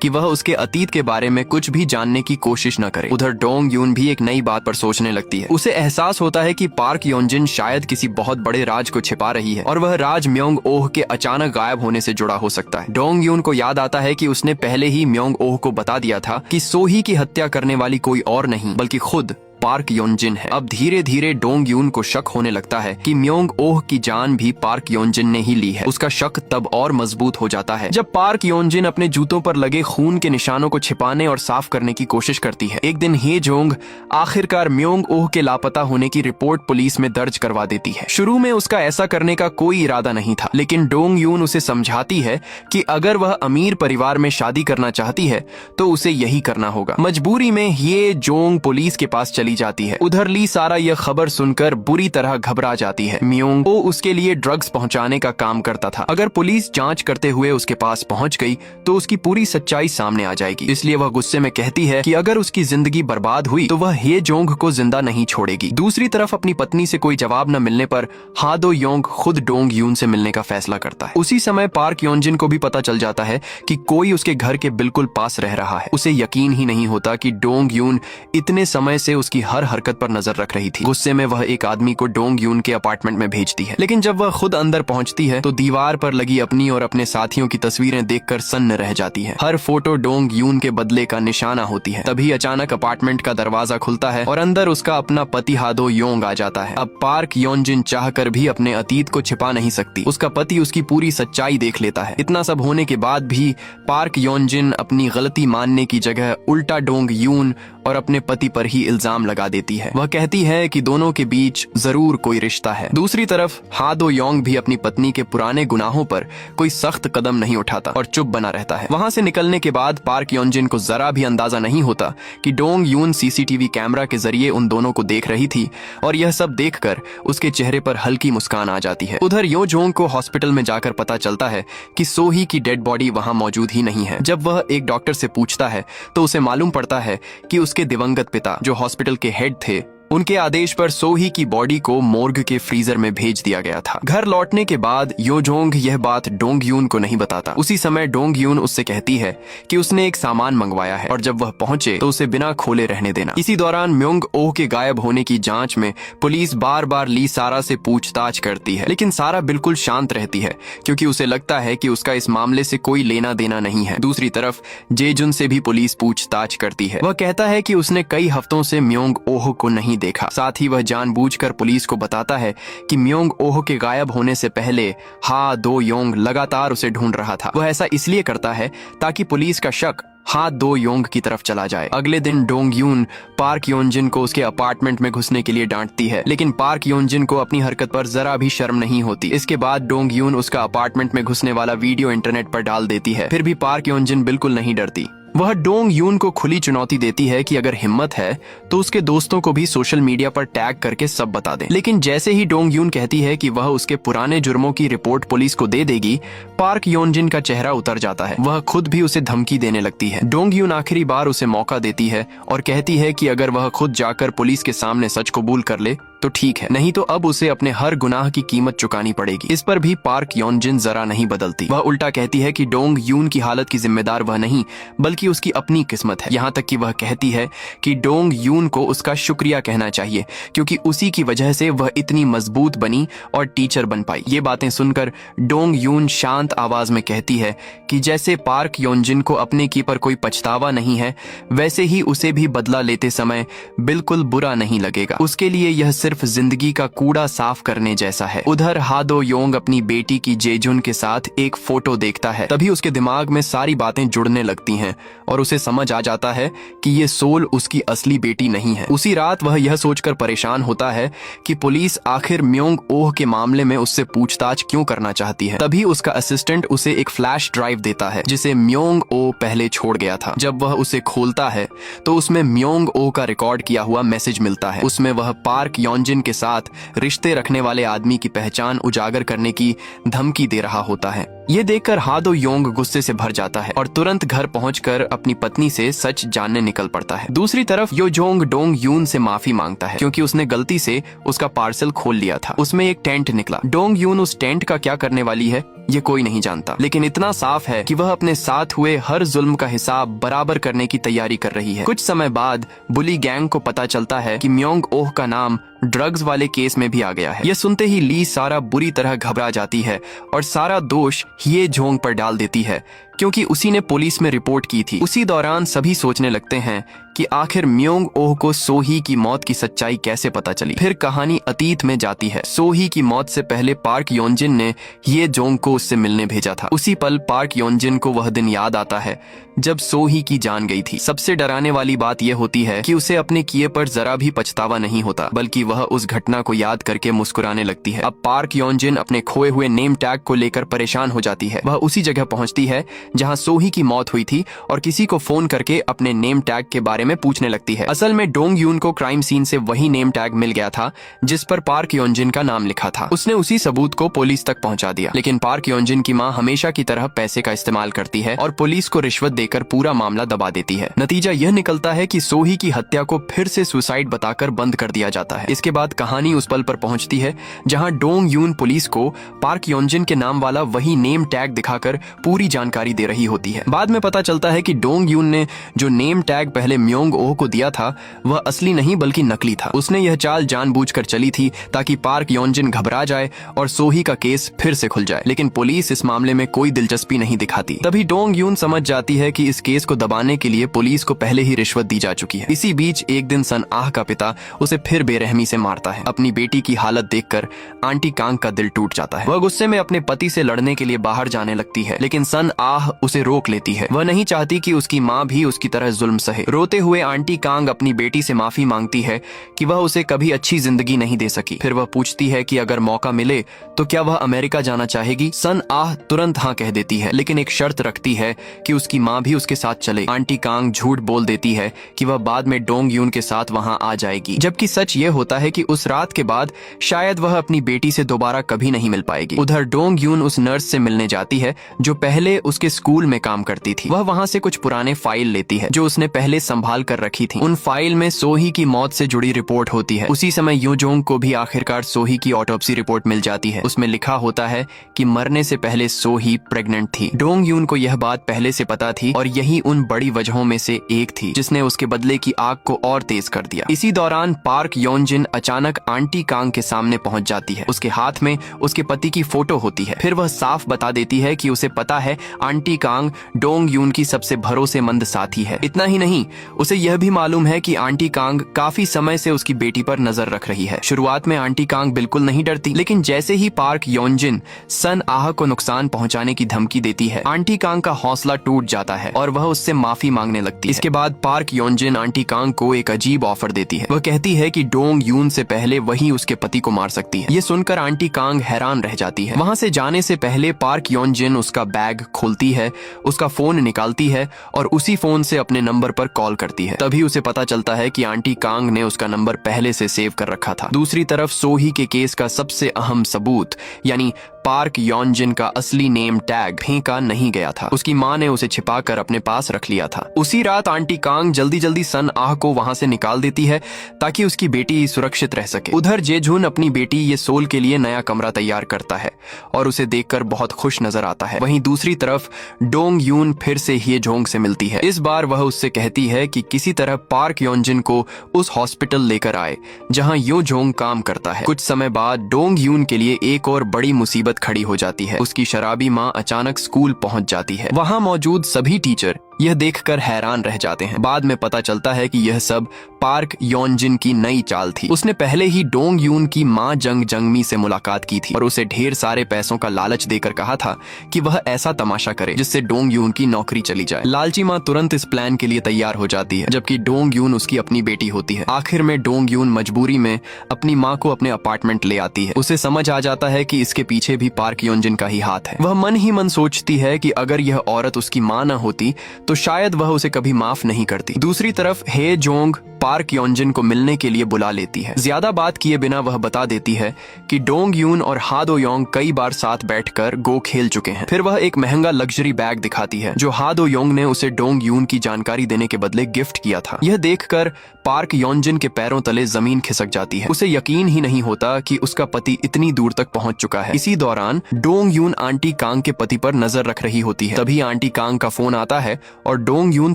कि वह उसके अतीत के बारे में कुछ भी जानने की कोशिश न करे। उधर डोंग यून भी एक नई बात पर सोचने लगती है। उसे एहसास होता है कि पार्क योंजिन शायद किसी बहुत बड़े राज को छिपा रही है और वह राज म्योंग ओह के अचानक गायब होने से जुड़ा हो सकता है। डोंग यून को याद आता है कि उसने पहले ही म्योंग ओह को बता दिया था कि सोही की हत्या करने वाली कोई और नहीं बल्कि खुद पार्क योंजिन है। अब धीरे धीरे डोंग यून को शक होने लगता है कि म्योंग ओह की जान भी पार्क योंजिन ने ही ली है। उसका शक तब और मजबूत हो जाता है जब पार्क योंजिन अपने जूतों पर लगे खून के निशानों को छिपाने और साफ करने की कोशिश करती है। एक दिन हे जोंग आखिरकार म्योंग ओह के लापता होने की रिपोर्ट पुलिस में दर्ज करवा देती है। शुरू में उसका ऐसा करने का कोई इरादा नहीं था, लेकिन डोंग यून उसे समझाती है कि अगर वह अमीर परिवार में शादी करना चाहती है तो उसे यही करना होगा। मजबूरी में ये जोंग पुलिस के पास चली जाती है। उधर ली सारा यह खबर सुनकर बुरी तरह घबरा जाती है। म्योंग ओ उसके लिए ड्रग्स पहुंचाने का काम करता था। अगर पुलिस जांच करते हुए उसके पास पहुंच गई तो उसकी पूरी सच्चाई सामने आ जाएगी। इसलिए वह गुस्से में कहती है कि अगर उसकी जिंदगी बर्बाद हुई तो वह हे जोंग को जिंदा नहीं छोड़ेगी। दूसरी तरफ अपनी पत्नी से कोई जवाब न मिलने पर हा दो योंग खुद डोंग यून से मिलने का फैसला करता है। उसी समय पार्क योंजिन को भी पता चल जाता है कि कोई उसके घर के बिल्कुल पास रह रहा है। उसे यकीन ही नहीं होता कि डोंग यून इतने समय से उसकी हर हरकत पर नजर रख रही थी। गुस्से में वह एक आदमी को डोंग यून के अपार्टमेंट में भेजती है, लेकिन जब वह खुद अंदर पहुंचती है तो दीवार पर लगी अपनी और अपने साथियों की तस्वीरें देखकर सन्न रह जाती है। हर फोटो डोंग यून के बदले का निशाना होती है। तभी अचानक अपार्टमेंट का दरवाजा खुलता है और अंदर उसका अपना पति हा दो योंग आ जाता है। अब पार्क योंजिन चाहकर भी अपने अतीत को छिपा नहीं सकती। उसका पति उसकी पूरी सच्चाई देख लेता है। इतना सब होने के बाद भी पार्क योंजिन अपनी गलती मानने की जगह उल्टा डोंग यून और अपने पति पर ही इल्जाम लगा देती है। वह कहती है कि दोनों के बीच जरूर कोई रिश्ता है। दूसरी तरफ हा दो योंग भी अपनी पत्नी के पुराने गुनाहों पर कोई सख्त कदम नहीं उठाता और चुप बना रहता है। वहां से निकलने के बाद पार्क योंजिन को जरा भी अंदाजा नहीं होता कि डोंग यून सीसीटीवी कैमरा के जरिए उन दोनों को देख रही थी और यह सब देखकर उसके चेहरे पर हल्की मुस्कान आ जाती है। उधर यो जोंग को हॉस्पिटल में जाकर पता चलता है कि सोही की डेड बॉडी वहां मौजूद ही नहीं है। जब वह एक डॉक्टर से पूछता है तो उसे मालूम पड़ता है कि उसके दिवंगत पिता जो हॉस्पिटल के हेड थे, उनके आदेश पर सोही की बॉडी को मोर्ग के फ्रीजर में भेज दिया गया था। घर लौटने के बाद यो जोंग यह बात डोंग यून को नहीं बताता। उसी समय डोंग यून उससे कहती है कि उसने एक सामान मंगवाया है और जब वह पहुंचे तो उसे बिना खोले रहने देना। इसी दौरान म्योंग ओह के गायब होने की जांच में पुलिस बार बार ली सारा से पूछताछ करती है, लेकिन सारा बिल्कुल शांत रहती है क्योंकि उसे लगता है कि उसका इस मामले से कोई लेना देना नहीं है। दूसरी तरफ जेजुन से भी पुलिस पूछताछ करती है। वह कहता है कि उसने कई हफ्तों से म्योंग ओह को नहीं देखा। साथ ही वह जानबूझकर पुलिस को बताता है कि म्योंग ओह के गायब होने से पहले हा दो योंग लगातार उसे ढूंढ रहा था। वह ऐसा इसलिए करता है ताकि पुलिस का शक हा दो योंग की तरफ चला जाए। अगले दिन डोंग यून पार्क योंजिन को उसके अपार्टमेंट में घुसने के लिए डांटती है, लेकिन पार्क योंजिन को अपनी हरकत पर जरा भी शर्म नहीं होती। इसके बाद डोंग यून उसका अपार्टमेंट में घुसने वाला वीडियो इंटरनेट पर डाल देती है। फिर भी पार्क योंजिन बिल्कुल नहीं डरती। वह डोंग यून को खुली चुनौती देती है कि अगर हिम्मत है तो उसके दोस्तों को भी सोशल मीडिया पर टैग करके सब बता दे। लेकिन जैसे ही डोंग यून कहती है कि वह उसके पुराने जुर्मों की रिपोर्ट पुलिस को दे देगी, पार्क योनजिन का चेहरा उतर जाता है। वह खुद भी उसे धमकी देने लगती है। डोंग यून आखिरी बार उसे मौका देती है और कहती है कि अगर वह खुद जाकर पुलिस के सामने सच कबूल कर ले तो ठीक है, नहीं तो अब उसे अपने हर गुनाह की कीमत चुकानी पड़ेगी। इस पर भी पार्क योनजिन जरा नहीं बदलती। वह उल्टा कहती है कि डोंग यून की हालत की जिम्मेदार वह नहीं बल्कि उसकी अपनी किस्मत है। यहाँ तक कि वह कहती है कि डोंग यून को उसका शुक्रिया कहना चाहिए क्योंकि उसी की वजह से वह इतनी मजबूत बनी और टीचर बन पाई। ये बातें सुनकर डोंग यून शांत आवाज में कहती है कि जैसे पार्क योनजिन को अपने की पर कोई पछतावा नहीं है, वैसे ही उसे भी बदला लेते समय बिल्कुल बुरा नहीं लगेगा। उसके लिए यह सिर्फ जिंदगी का कूड़ा साफ करने जैसा है। उधर हा दो योंग अपनी बेटी की जेजुन के साथ एक फोटो देखता है। तभी उसके दिमाग में सारी बातें जुड़ने लगती हैं और उसे समझ आ जाता है कि ये सोल उसकी असली बेटी नहीं है। उसी रात वह यह सोचकर परेशान होता है कि पुलिस आखिर म्योंग ओह के मामले में उससे पूछताछ क्यों करना चाहती है। तभी उसका असिस्टेंट उसे एक फ्लैश ड्राइव देता है जिसे म्योंग ओ पहले छोड़ गया था। जब वह उसे खोलता है तो उसमें म्योंग ओ का रिकॉर्ड किया हुआ मैसेज मिलता है। उसमें वह पार्क योनजिन के साथ रिश्ते रखने वाले आदमी की पहचान उजागर करने की धमकी दे रहा होता है। ये देखकर हा दो योंग गुस्से से भर जाता है और तुरंत घर पहुंचकर अपनी पत्नी से सच जानने निकल पड़ता है। दूसरी तरफ यो जोंग डोंग यून से माफी मांगता है क्योंकि उसने गलती से उसका पार्सल खोल लिया था। उसमें एक टेंट निकला। डोंग यून उस टेंट का क्या करने वाली है ये कोई नहीं जानता, लेकिन इतना साफ है कि वह अपने साथ हुए हर जुल्म का हिसाब बराबर करने की तैयारी कर रही है। कुछ समय बाद बुली गैंग को पता चलता है कि म्योंग ओह का नाम ड्रग्स वाले केस में भी आ गया है। यह सुनते ही ली सारा बुरी तरह घबरा जाती है और सारा दोष ये जोंग पर डाल देती है क्योंकि उसी ने पुलिस में रिपोर्ट की थी। उसी दौरान सभी सोचने लगते हैं कि आखिर म्योंग ओह को सोही की मौत की सच्चाई कैसे पता चली। फिर कहानी अतीत में जाती है। सोही की मौत से पहले पार्क योनजिन ने ये जोंग को उससे मिलने भेजा था। उसी पल पार्क योनजिन को वह दिन याद आता है जब सोही की जान गई थी। सबसे डराने वाली बात यह होती है कि उसे अपने किए पर जरा भी पछतावा नहीं होता, बल्कि वह उस घटना को याद करके मुस्कुराने लगती है। अब पार्क योनजिन अपने खोए हुए नेम टैग को लेकर परेशान हो जाती है। वह उसी जगह पहुंचती है जहां सोही की मौत हुई थी और किसी को फोन करके अपने नेम टैग के बारे में पूछने लगती है। असल में डोंग यून को क्राइम सीन से वही नेम टैग मिल गया था जिस पर पार्क योनजिन का नाम लिखा था। उसने उसी सबूत को पुलिस तक पहुंचा दिया। लेकिन पार्क योनजिन की मां हमेशा की तरह पैसे का इस्तेमाल करती है और पुलिस को रिश्वत देकर पूरा मामला दबा देती है। नतीजा यह निकलता है कि सोही की हत्या को फिर से सुसाइड बताकर बंद कर दिया जाता है। इसके बाद कहानी उस पल पर पहुंचती है जहां डोंग यून पुलिस को पार्क योनजिन के नाम वाला वही नेम टैग दिखाकर पूरी जानकारी दे रही होती है। बाद में पता चलता है कि डोंग यून ने जो नेम टैग पहले म्योंग ओह को दिया था वह असली नहीं बल्कि नकली था। उसने यह चाल जानबूझकर चली थी ताकि पार्क योनजिन घबरा जाए और सोही का केस फिर से खुल जाए। लेकिन पुलिस इस मामले में कोई दिलचस्पी नहीं दिखाती। तभी डोंग यून समझ जाती है कि इस केस को दबाने के लिए पुलिस को पहले ही रिश्वत दी जा चुकी है। इसी बीच एक दिन सन आह का पिता उसे फिर बेरहमी से मारता है। अपनी बेटी की हालत देखकर आंटी कांग का दिल टूट जाता है। वह गुस्से में अपने पति से लड़ने के लिए बाहर जाने लगती है, लेकिन सन आह उसे रोक लेती है। वह नहीं चाहती कि उसकी माँ भी उसकी तरह जुल्म सहे। रोते हुए आंटी कांग अपनी बेटी से माफी मांगती है कि वह उसे कभी अच्छी जिंदगी नहीं दे सकी। फिर वह पूछती है कि अगर मौका मिले तो क्या वह अमेरिका जाना चाहेगी। सन आह तुरंत हाँ कह देती है, लेकिन एक शर्त रखती है कि उसकी माँ भी उसके साथ चले। आंटी कांग झूठ बोल देती है कि वह बाद में डोंग यून के साथ वहां आ जाएगी, जबकि सच ये होता है कि उस रात के बाद शायद वह अपनी बेटी से दोबारा कभी नहीं मिल पाएगी। उधर डोंग यून उस नर्स से मिलने जाती है जो पहले उसके स्कूल में काम करती थी। वह वहां से कुछ पुराने फाइल लेती है जो उसने पहले संभाल कर रखी थी। उन फाइल में सोही की मौत से जुड़ी रिपोर्ट होती है। उसी समय यो जोंग को भी आखिरकार सोही की ऑटोप्सी रिपोर्ट मिल जाती है। उसमें लिखा होता है कि मरने से पहले सोही प्रेग्नेंट थी। डोंग यून को यह बात पहले से पता थी और यही उन बड़ी वजहों में से एक थी जिसने उसके बदले की आग को और तेज कर दिया। इसी दौरान पार्क योनजिन अचानक आंटी कांग के सामने पहुंच जाती है। उसके हाथ में उसके पति की फोटो होती है। फिर वह साफ बता देती है कि उसे पता है आंटी कांग डोंग यून की सबसे भरोसेमंद साथी है। इतना ही नहीं, उसे यह भी मालूम है कि आंटी कांग काफी समय से उसकी बेटी पर नजर रख रही है। शुरुआत में आंटी कांग बिल्कुल नहीं डरती, लेकिन जैसे ही पार्क योनजिन सन आह को नुकसान पहुंचाने की धमकी देती है, आंटी कांग का हौसला टूट जाता है और वह उससे माफी मांगने लगती है। इसके बाद पार्क योनजिन आंटी कांग को एक अजीब ऑफर देती है। वह कहती है कि डोंग यून से पहले वही उसके पति को मार सकती है। ये सुनकर आंटी कांग हैरान रह जाती है। वहां से जाने से पहले पार्क योन जिन उसका बैग खोलती है, उसका फोन निकालती है और उसी फोन से अपने नंबर पर कॉल करती है। तभी उसे पता चलता है कि आंटी कांग ने उसका नंबर पहले से सेव कर रखा था। दूसरी तरफ सोही के केस का सबसे अहम सबूत यानी पार्क योनजिन का असली नेम टैग फेंका नहीं गया था। उसकी मां ने उसे छिपाकर अपने पास रख लिया था। उसी रात आंटी कांग जल्दी जल्दी सन आह को वहां से निकाल देती है ताकि उसकी बेटी सुरक्षित रह सके। उधर जेजुन अपनी बेटी ये सोल के लिए नया कमरा तैयार करता है और उसे देखकर बहुत खुश नजर आता है। वहीं दूसरी तरफ डोंग यून फिर से ह्येजोंग से मिलती है। इस बार वह उससे कहती है कि किसी तरह पार्क योनजिन को उस हॉस्पिटल लेकर आए जहां ह्येजोंग काम करता है। कुछ समय बाद डोंग यून के लिए एक और बड़ी मुसीबत खड़ी हो जाती है। उसकी शराबी माँ अचानक स्कूल पहुंच जाती है। वहां मौजूद सभी टीचर यह देखकर हैरान रह जाते हैं। बाद में पता चलता है कि यह सब पार्क योनजिन की नई चाल थी। उसने पहले ही डोंग यून की मां जंग जंगमी से मुलाकात की थी और उसे ढेर सारे पैसों का लालच देकर कहा था कि वह ऐसा तमाशा करे जिससे डोंग यून की नौकरी चली जाए। लालची मां तुरंत इस प्लान के लिए तैयार हो जाती है, जबकि डोंग यून उसकी अपनी बेटी होती है। आखिर में डोंग यून मजबूरी में अपनी माँ को अपने अपार्टमेंट ले आती है। उसे समझ आ जाता है कि इसके पीछे भी पार्क योनजिन का ही हाथ है। वह मन ही मन सोचती है कि अगर यह औरत उसकी माँ न होती तो शायद वह उसे कभी माफ नहीं करती। दूसरी तरफ ह्येजोंग पार्क योनजिन को मिलने के लिए बुला लेती है। ज्यादा बात किए बिना वह बता देती है कि डोंग यून और हा दो योंग कई बार साथ बैठकर गो खेल चुके हैं। फिर वह एक महंगा लग्जरी बैग दिखाती है जो हा दो योंग ने उसे डोंग यून की जानकारी देने के बदले गिफ्ट किया था। यह देखकर पार्क योनजिन के पैरों तले जमीन खिसक जाती है। उसे यकीन ही नहीं होता कि उसका पति इतनी दूर तक पहुंच चुका है। इसी दौरान डोंग यून आंटी कांग के पति पर नजर रख रही होती है। तभी आंटी कांग का फोन आता है और डोंग यून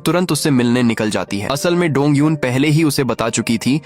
तुरंत उससे मिलने निकल जाती है। असल में डोंग यून पहले ही उसे बता चुकी थी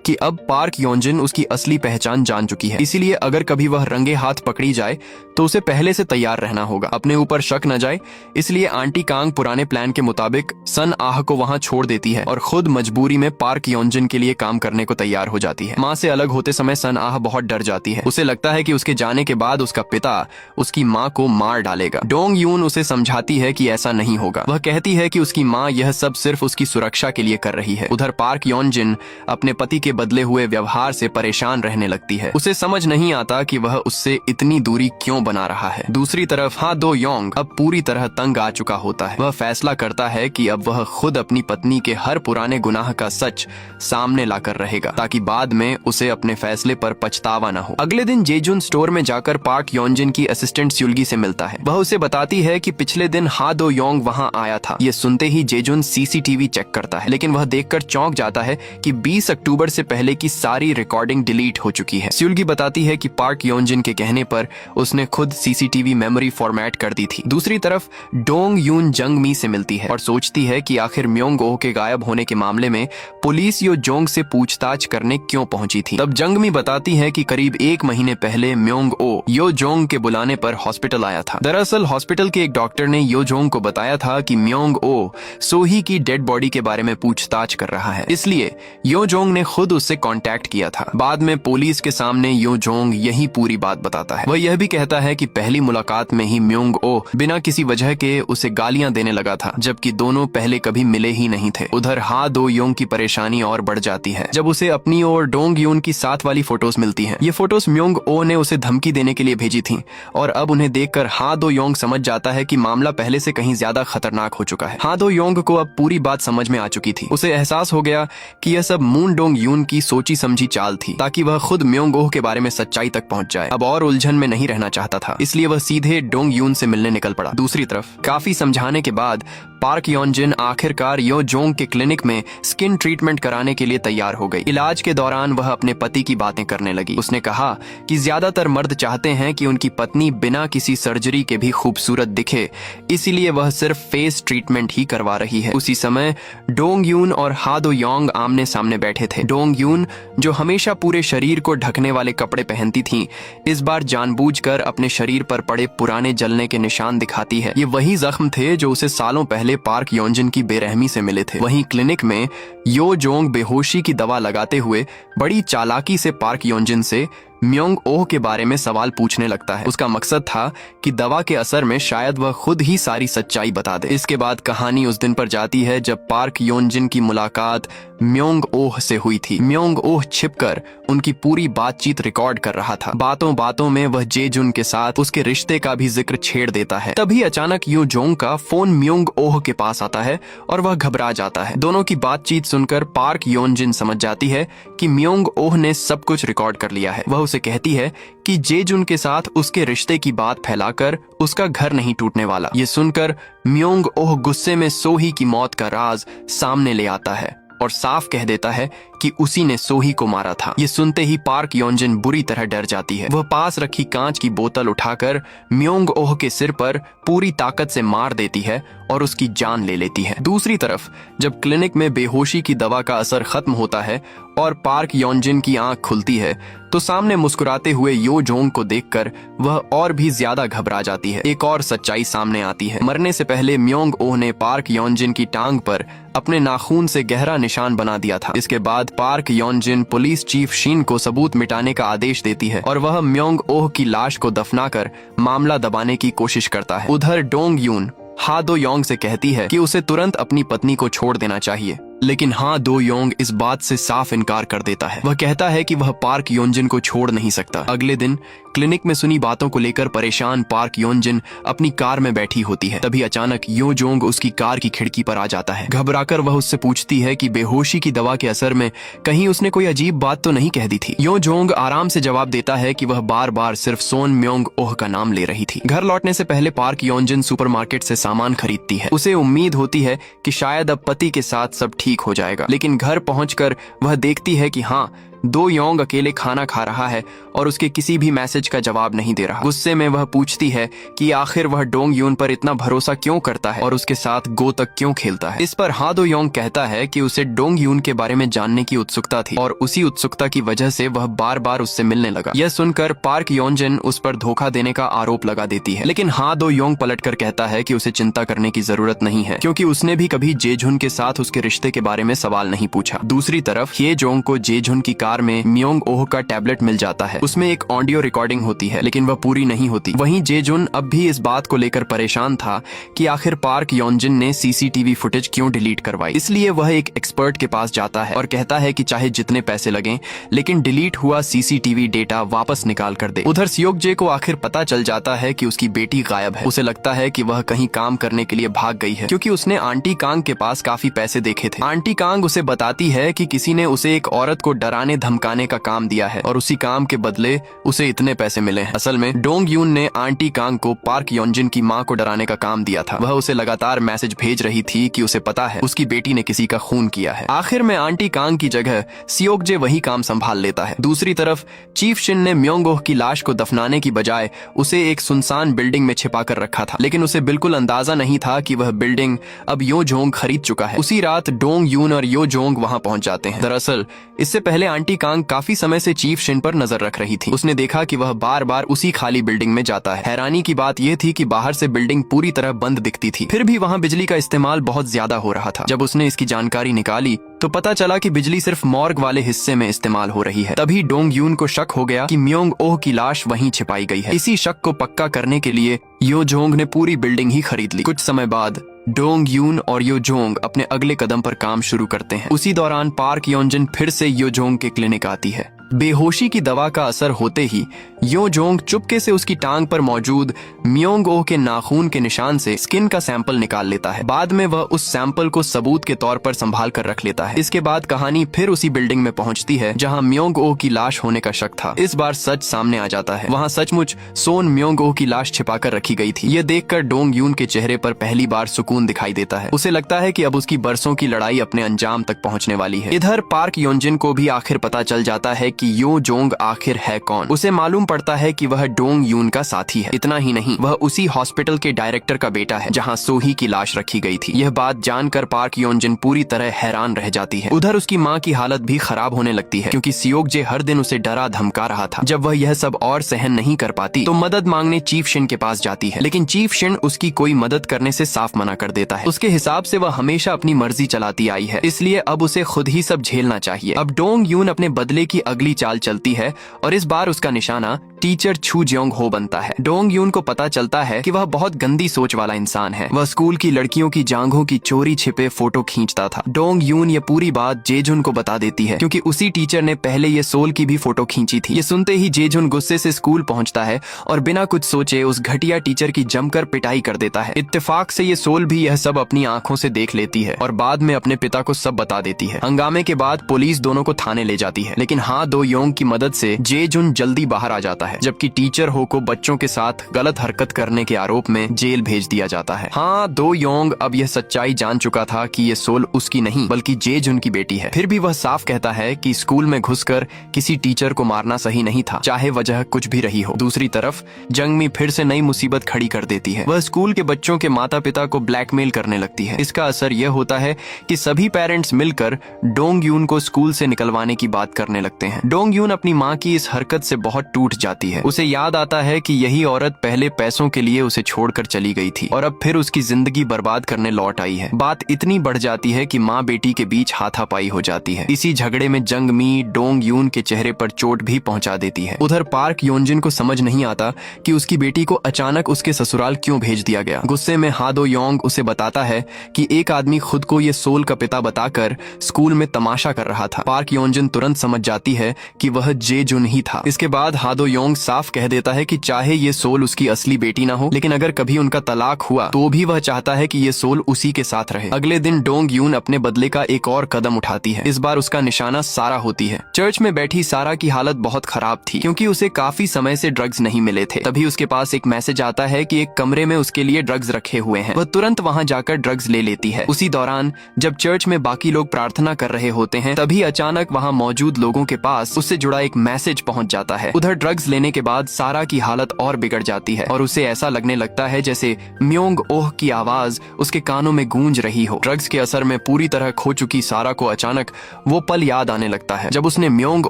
कि अब पार्क योनजिन उसकी असली पहचान जान चुकी है, इसीलिए अगर कभी वह रंगे हाथ पकड़ी जाए तो उसे पहले से तैयार रहना होगा, अपने ऊपर शक न जाए। इसलिए आंटी कांग पुराने प्लान के मुताबिक सन आह को वहां छोड़ देती है और खुद मजबूरी में पार्क योनजिन के लिए काम करने को तैयार हो जाती है। माँ से अलग होते समय सन आह बहुत डर जाती है। उसे लगता है कि उसके जाने के बाद उसका पिता उसकी माँ को मार डालेगा। डोंग यून उसे समझाती है कि ऐसा नहीं होगा। वह कहती है कि उसकी माँ यह सब सिर्फ उसकी सुरक्षा के लिए कर रही है। उधर पार्क योनजिन अपने पति के बदले हुए व्यवहार से परेशान रहने लगती है। उसे समझ नहीं आता कि वह उससे इतनी दूरी क्यों बना रहा है। दूसरी तरफ हा दो योंग अब पूरी तरह तंग आ चुका होता है। वह फैसला करता है कि अब वह खुद अपनी पत्नी के हर पुराने गुनाह का सच सामने लाकर रहेगा ताकि बाद में उसे अपने फैसले पर पछतावा न हो। अगले दिन जेजुन स्टोर में जाकर पार्क योनजिन की असिस्टेंट स्युल्गी से मिलता है। वह उसे बताती है कि पिछले दिन हा दो योंग वहां आया था। ये सुनते ही जेजुन सीसीटीवी चेक करता है, लेकिन वह देखकर चौंक जाता है कि 20 अक्टूबर से पहले की सारी रिकॉर्डिंग डिलीट हो चुकी है। स्युल्गी बताती है कि पार्क योनजिन के कहने पर उसने खुद सीसीटीवी मेमोरी फॉर्मेट कर दी थी। दूसरी तरफ डोंग यून जंगमी से मिलती है और सोचती है कि आखिर म्योंग ओह के गायब होने के मामले में पुलिस ह्येजोंग से पूछताछ करने क्यों पहुंची थी। तब जंगमी बताती है कि करीब 1 महीने पहले म्योंग ओह ह्येजोंग के बुलाने पर हॉस्पिटल आया था। दरअसल हॉस्पिटल के एक डॉक्टर ने ह्येजोंग को बताया था कि म्योंग ओह सोही की डेड बॉडी के बारे में पूछताछ कर रहा है, इसलिए ह्येजोंग ने खुद उससे कांटेक्ट किया था। बाद में पुलिस के सामने ह्येजोंग यही पूरी बात बताता है। वह यह भी कहता है कि पहली मुलाकात में ही म्योंग ओह बिना किसी वजह के उसे गालियां देने लगा था, जबकि दोनों पहले कभी मिले ही नहीं थे। उधर हा दो योंग की परेशानी और बढ़ जाती है जब उसे अपनी और डोंग यून की साथ वाली फोटोज मिलती हैं। ये फोटोज म्योंग ओह ने उसे धमकी देने के लिए भेजी थी और अब उन्हें देखकर हा दो योंग समझ जाता है कि मामला पहले से कहीं ज्यादा खतरनाक हो चुका है। हा दो योंग को अब पूरी बात समझ में आ चुकी थी। उसे एहसास हो गया कि यह सब मून डोंग यून की सोची समझी चाल थी ताकि वह खुद म्योंग ओह के बारे में सच्चाई तक पहुंच जाए। अब और उलझन में नहीं रहना चाहता था, इसलिए वह सीधे डोंग यून से मिलने निकल पड़ा। दूसरी तरफ काफी समझाने के बाद पार्क योनजिन आखिरकार ह्येजोंग के क्लिनिक में स्किन ट्रीटमेंट कराने के लिए तैयार हो गई। इलाज के दौरान वह अपने पति की बातें करने लगी। उसने कहा कि ज्यादातर मर्द चाहते हैं कि उनकी पत्नी बिना किसी सर्जरी के भी खूबसूरत दिखे, इसीलिए वह सिर्फ फेस ट्रीटमेंट ही करवा रही है। उसी समय डोंग यून और हा दो योंग आमने सामने बैठे थे। डोंग यून, जो हमेशा पूरे शरीर को ढकने वाले कपड़े पहनती थी, इस बार जानबूझकर अपने शरीर पर पड़े पुराने जलने के निशान दिखाती है। ये वही जख्म थे जो उसे सालों पहले पार्क योनजिन की बेरहमी से मिले थे। वहीं क्लिनिक में ह्येजोंग बेहोशी की दवा लगाते हुए बड़ी चालाकी से पार्क योनजिन से म्योंग ओह के बारे में सवाल पूछने लगता है। उसका मकसद था कि दवा के असर में शायद वह खुद ही सारी सच्चाई बता दे। इसके बाद कहानी उस दिन पर जाती है जब पार्क योनजिन की मुलाकात म्योंग ओह से हुई थी। म्योंग ओह छिपकर उनकी पूरी बातचीत रिकॉर्ड कर रहा था। बातों बातों में वह जेजुन के साथ उसके रिश्ते का भी जिक्र छेड़ देता है। तभी अचानक यो जोंग का फोन म्योंग ओह के पास आता है और वह घबरा जाता है। दोनों की बातचीत सुनकर पार्क योनजिन समझ जाती है कि म्योंग ओह ने सब कुछ रिकॉर्ड कर लिया है। वह उसे कहती है कि जेजुन के साथ उसके रिश्ते की बात फैलाकर उसका घर नहीं टूटने वाला। ये सुनकर म्योंग ओह गुस्से में सोही की मौत का राज सामने ले आता है और साफ कह देता है कि उसी ने सोही को मारा था। ये सुनते ही पार्क योनजिन बुरी तरह डर जाती है। वह पास रखी कांच की बोतल उठाकर म्योंग ओह के सिर पर पूरी ताकत से मार देती है और उसकी जान ले लेती है। दूसरी तरफ जब क्लिनिक में बेहोशी की दवा का असर खत्म होता है और पार्क योनजिन की आंख खुलती है तो सामने मुस्कुराते हुए यो जोंग को देखकर वह और भी ज्यादा घबरा जाती है। एक और सच्चाई सामने आती है। मरने से पहले म्योंग ओह ने पार्क योनजिन की टांग पर अपने नाखून से गहरा निशान बना दिया था। इसके बाद पार्क योनजिन पुलिस चीफ शिन को सबूत मिटाने का आदेश देती है और वह म्योंग ओह की लाश को दफनाकर मामला दबाने की कोशिश करता है। उधर डोंग यून हा दो योंग से कहती है कि उसे तुरंत अपनी पत्नी को छोड़ देना चाहिए, लेकिन हा दो योंग इस बात से साफ इनकार कर देता है। वह कहता है कि वह पार्क योनजिन को छोड़ नहीं सकता। अगले दिन क्लिनिक में सुनी बातों को लेकर परेशान पार्क योनजिन अपनी कार में बैठी होती है। तभी अचानक यो जोंग उसकी कार की खिड़की पर आ जाता है। घबराकर वह उससे पूछती है कि बेहोशी की दवा के असर में कहीं उसने कोई अजीब बात तो नहीं कह दी थी। यो जोंग आराम से जवाब देता है कि वह बार बार सिर्फ सोन म्योंग ओह का नाम ले रही थी। घर लौटने से पहले पार्क योनजिन सुपरमार्केट से सामान खरीदती है। उसे उम्मीद होती है कि शायद अब पति के साथ सब ठीक हो जाएगा, लेकिन घर पहुंचकर वह देखती है कि हाँ, दो योंग अकेले खाना खा रहा है और उसके किसी भी मैसेज का जवाब नहीं दे रहा। गुस्से में वह पूछती है कि आखिर वह डोंग यून पर इतना भरोसा क्यों करता है और उसके साथ गो तक क्यों खेलता है। इस पर हा दो योंग कहता है कि उसे डोंग यून के बारे में जानने की उत्सुकता थी और उसी उत्सुकता की वजह से वह बार बार उससे मिलने लगा। यह सुनकर पार्क योनजिन उस पर धोखा देने का आरोप लगा देती है, लेकिन हा दो योंग पलटकर कहता है कि उसे चिंता करने की जरूरत नहीं है क्योंकि उसने भी कभी जेजुन के साथ उसके रिश्ते के बारे में सवाल नहीं पूछा। दूसरी तरफ ये जोंग को जेजुन की कार में म्योंग ओह का टैबलेट मिल जाता है। उसमें एक ऑडियो रिकॉर्डिंग होती है, लेकिन वह पूरी नहीं होती। वहीं जेजुन अब भी इस बात को लेकर परेशान था कि आखिर पार्क योनजिन ने सीसीटीवी फुटेज क्यों डिलीट करवाई। इसलिए वह एक एक्सपर्ट के पास जाता है और कहता है कि चाहे जितने पैसे लगें, लेकिन डिलीट हुआ सीसीटीवी डेटा वापस निकाल कर दे। उधर सियोकजे को आखिर पता चल जाता है कि उसकी बेटी गायब है। उसे लगता है कि वह कहीं काम करने के लिए भाग गई है क्योंकि उसने आंटी कांग के पास काफी पैसे देखे थे। आंटी कांग उसे बताती है कि किसी ने उसे एक औरत को डराने धमकाने का काम दिया है और उसी काम के बदले उसे इतने पैसे मिले हैं। असल में डोंग यून ने आंटी कांग को पार्क योनजिन की मां को डराने का काम दिया था। वह उसे लगातार मैसेज भेज रही थी कि उसे पता है उसकी बेटी ने किसी का खून किया है। आखिर में आंटी कांग की जगह सियोकजे वही काम संभाल लेता है। दूसरी तरफ चीफ शिन ने म्योंग ओह की लाश को दफनाने की बजाय उसे एक सुनसान बिल्डिंग में छिपा कर रखा था, लेकिन उसे बिल्कुल अंदाजा नहीं था कि वह बिल्डिंग अब यो जोंग खरीद चुका है। उसी रात डोंग यून और यो जोंग वहां पहुंच जाते हैं। दरअसल इससे पहले आंटी कांग काफी समय से चीफ शिन पर नजर रख रही थी। उसने देखा कि वह बार बार उसी खाली बिल्डिंग में जाता है। हैरानी की बात यह थी कि बाहर से बिल्डिंग पूरी तरह बंद दिखती थी, फिर भी वहां बिजली का इस्तेमाल बहुत ज्यादा हो रहा था। जब उसने इसकी जानकारी निकाली तो पता चला कि बिजली सिर्फ मॉर्ग वाले हिस्से में इस्तेमाल हो रही है। तभी डोंग यून को शक हो गया कि म्योंग ओह की लाश वहीं छिपाई गई है। इसी शक को पक्का करने के लिए यो जोंग ने पूरी बिल्डिंग ही खरीद ली। कुछ समय बाद डोंग यून और यो जोंग अपने अगले कदम पर काम शुरू करते हैं। उसी दौरान पार्क योनजिन फिर से यो जोंग के क्लिनिक आती है। बेहोशी की दवा का असर होते ही यो जोंग चुपके से उसकी टांग पर मौजूद म्योंग ओह के नाखून के निशान से स्किन का सैंपल निकाल लेता है। बाद में वह उस सैंपल को सबूत के तौर पर संभाल कर रख लेता है। इसके बाद कहानी फिर उसी बिल्डिंग में पहुंचती है जहां म्योंग ओह की लाश होने का शक था। इस बार सच सामने आ जाता है। वहां सचमुच सोन म्योंग ओह की लाश छिपाकर रखी गई थी। ये देखकर डोंग यून के चेहरे पर पहली बार सुकून दिखाई देता है। उसे लगता है कि अब उसकी बरसों की लड़ाई अपने अंजाम तक पहुंचने वाली है। इधर पार्क योनजिन को भी आखिर पता चल जाता है कि यो जोंग आखिर है कौन। उसे मालूम पड़ता है कि वह डोंग यून का साथी है। इतना ही नहीं, वह उसी हॉस्पिटल के डायरेक्टर का बेटा है जहां सोही की लाश रखी गई थी। यह बात जानकर पार्क योनजिन पूरी तरह हैरान रह जाती है। उधर उसकी मां की हालत भी खराब होने लगती है क्योंकि सियोकजे हर दिन उसे डरा धमका रहा था। जब वह यह सब और सहन नहीं कर पाती तो मदद मांगने चीफ शिन के पास जाती है, लेकिन चीफ शिन उसकी कोई मदद करने से साफ मना कर देता है। उसके हिसाब से वह हमेशा अपनी मर्जी चलाती आई है, इसलिए अब उसे खुद ही सब झेलना चाहिए। अब डोंग यून अपने बदले की अगली चाल चलती है और इस बार उसका निशाना टीचर छू जियोंग हो बनता है। डोंग यून को पता चलता है कि वह बहुत गंदी सोच वाला इंसान है। वह स्कूल की लड़कियों की जांघों की चोरी छिपे फोटो खींचता था। डोंग यून ये पूरी बात जेजुन को बता देती है क्योंकि उसी टीचर ने पहले ये सोल की भी फोटो खींची थी। ये सुनते ही जेजुन गुस्से से स्कूल पहुंचता है और बिना कुछ सोचे उस घटिया टीचर की जमकर पिटाई कर देता है। इत्तेफाक से ये सोल भी यह सब अपनी आंखों से देख लेती है और बाद में अपने पिता को सब बता देती है। हंगामे के बाद पुलिस दोनों को थाने ले जाती है, लेकिन हा दो योंग की मदद से जेजुन जल्दी बाहर आ जाता है, जबकि टीचर हो को बच्चों के साथ गलत हरकत करने के आरोप में जेल भेज दिया जाता है। हाँ दो योंग अब यह सच्चाई जान चुका था कि ये सोल उसकी नहीं बल्कि जेजुन की बेटी है। फिर भी वह साफ कहता है कि स्कूल में घुसकर किसी टीचर को मारना सही नहीं था, चाहे वजह कुछ भी रही हो। दूसरी तरफ जंगमी फिर से नई मुसीबत खड़ी कर देती है। वह स्कूल के बच्चों के माता पिता को ब्लैकमेल करने लगती है। इसका असर यह होता है कि सभी पेरेंट्स मिलकर डोंग यून को स्कूल से निकलवाने की बात करने लगते हैं। डोंग यून अपनी माँ की इस हरकत से बहुत टूट जाती है। उसे याद आता है कि यही औरत पहले पैसों के लिए उसे छोड़कर चली गई थी और अब फिर उसकी जिंदगी बर्बाद करने लौट आई है। बात इतनी बढ़ जाती है कि माँ बेटी के बीच हाथापाई हो जाती है। इसी झगड़े में जंगमी डोंग यून के चेहरे पर चोट भी पहुंचा देती है। उधर पार्क योंजिन को समझ नहीं आता कि उसकी बेटी को अचानक उसके ससुराल क्यों भेज दिया गया। गुस्से में हा दो योंग उसे बताता है कि एक आदमी खुद को ये सोल का पिता बताकर स्कूल में तमाशा कर रहा था। पार्क योंजिन तुरंत समझ जाती है कि वह जेजुन ही था। इसके बाद हा दो योंग साफ कह देता है कि चाहे ये सोल उसकी असली बेटी ना हो, लेकिन अगर कभी उनका तलाक हुआ तो भी वह चाहता है कि ये सोल उसी के साथ रहे। अगले दिन डोंग यून अपने बदले का एक और कदम उठाती है। इस बार उसका निशाना सारा होती है। चर्च में बैठी सारा की हालत बहुत खराब थी क्योंकि उसे काफी समय से ड्रग्स नहीं मिले थे। तभी उसके पास एक मैसेज आता है कि एक कमरे में उसके लिए ड्रग्स रखे हुए हैं। वह तुरंत वहां जाकर ड्रग्स ले लेती है। उसी दौरान जब चर्च में बाकी लोग प्रार्थना कर रहे होते हैं, तभी अचानक वहां मौजूद लोगों के पास उससे जुड़ा एक मैसेज पहुंच जाता है। उधर ड्रग्स लेने के बाद सारा की हालत और बिगड़ जाती है और उसे ऐसा लगने लगता है जैसे म्योंग ओह की आवाज उसके कानों में गूंज रही हो। ड्रग्स के असर में पूरी तरह खो चुकी सारा को अचानक वो पल याद आने लगता है जब उसने म्योंग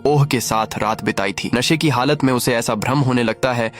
ओह के साथ रात बिताई थी। नशे की हालत में उसे ऐसा भ्रम होने लगता है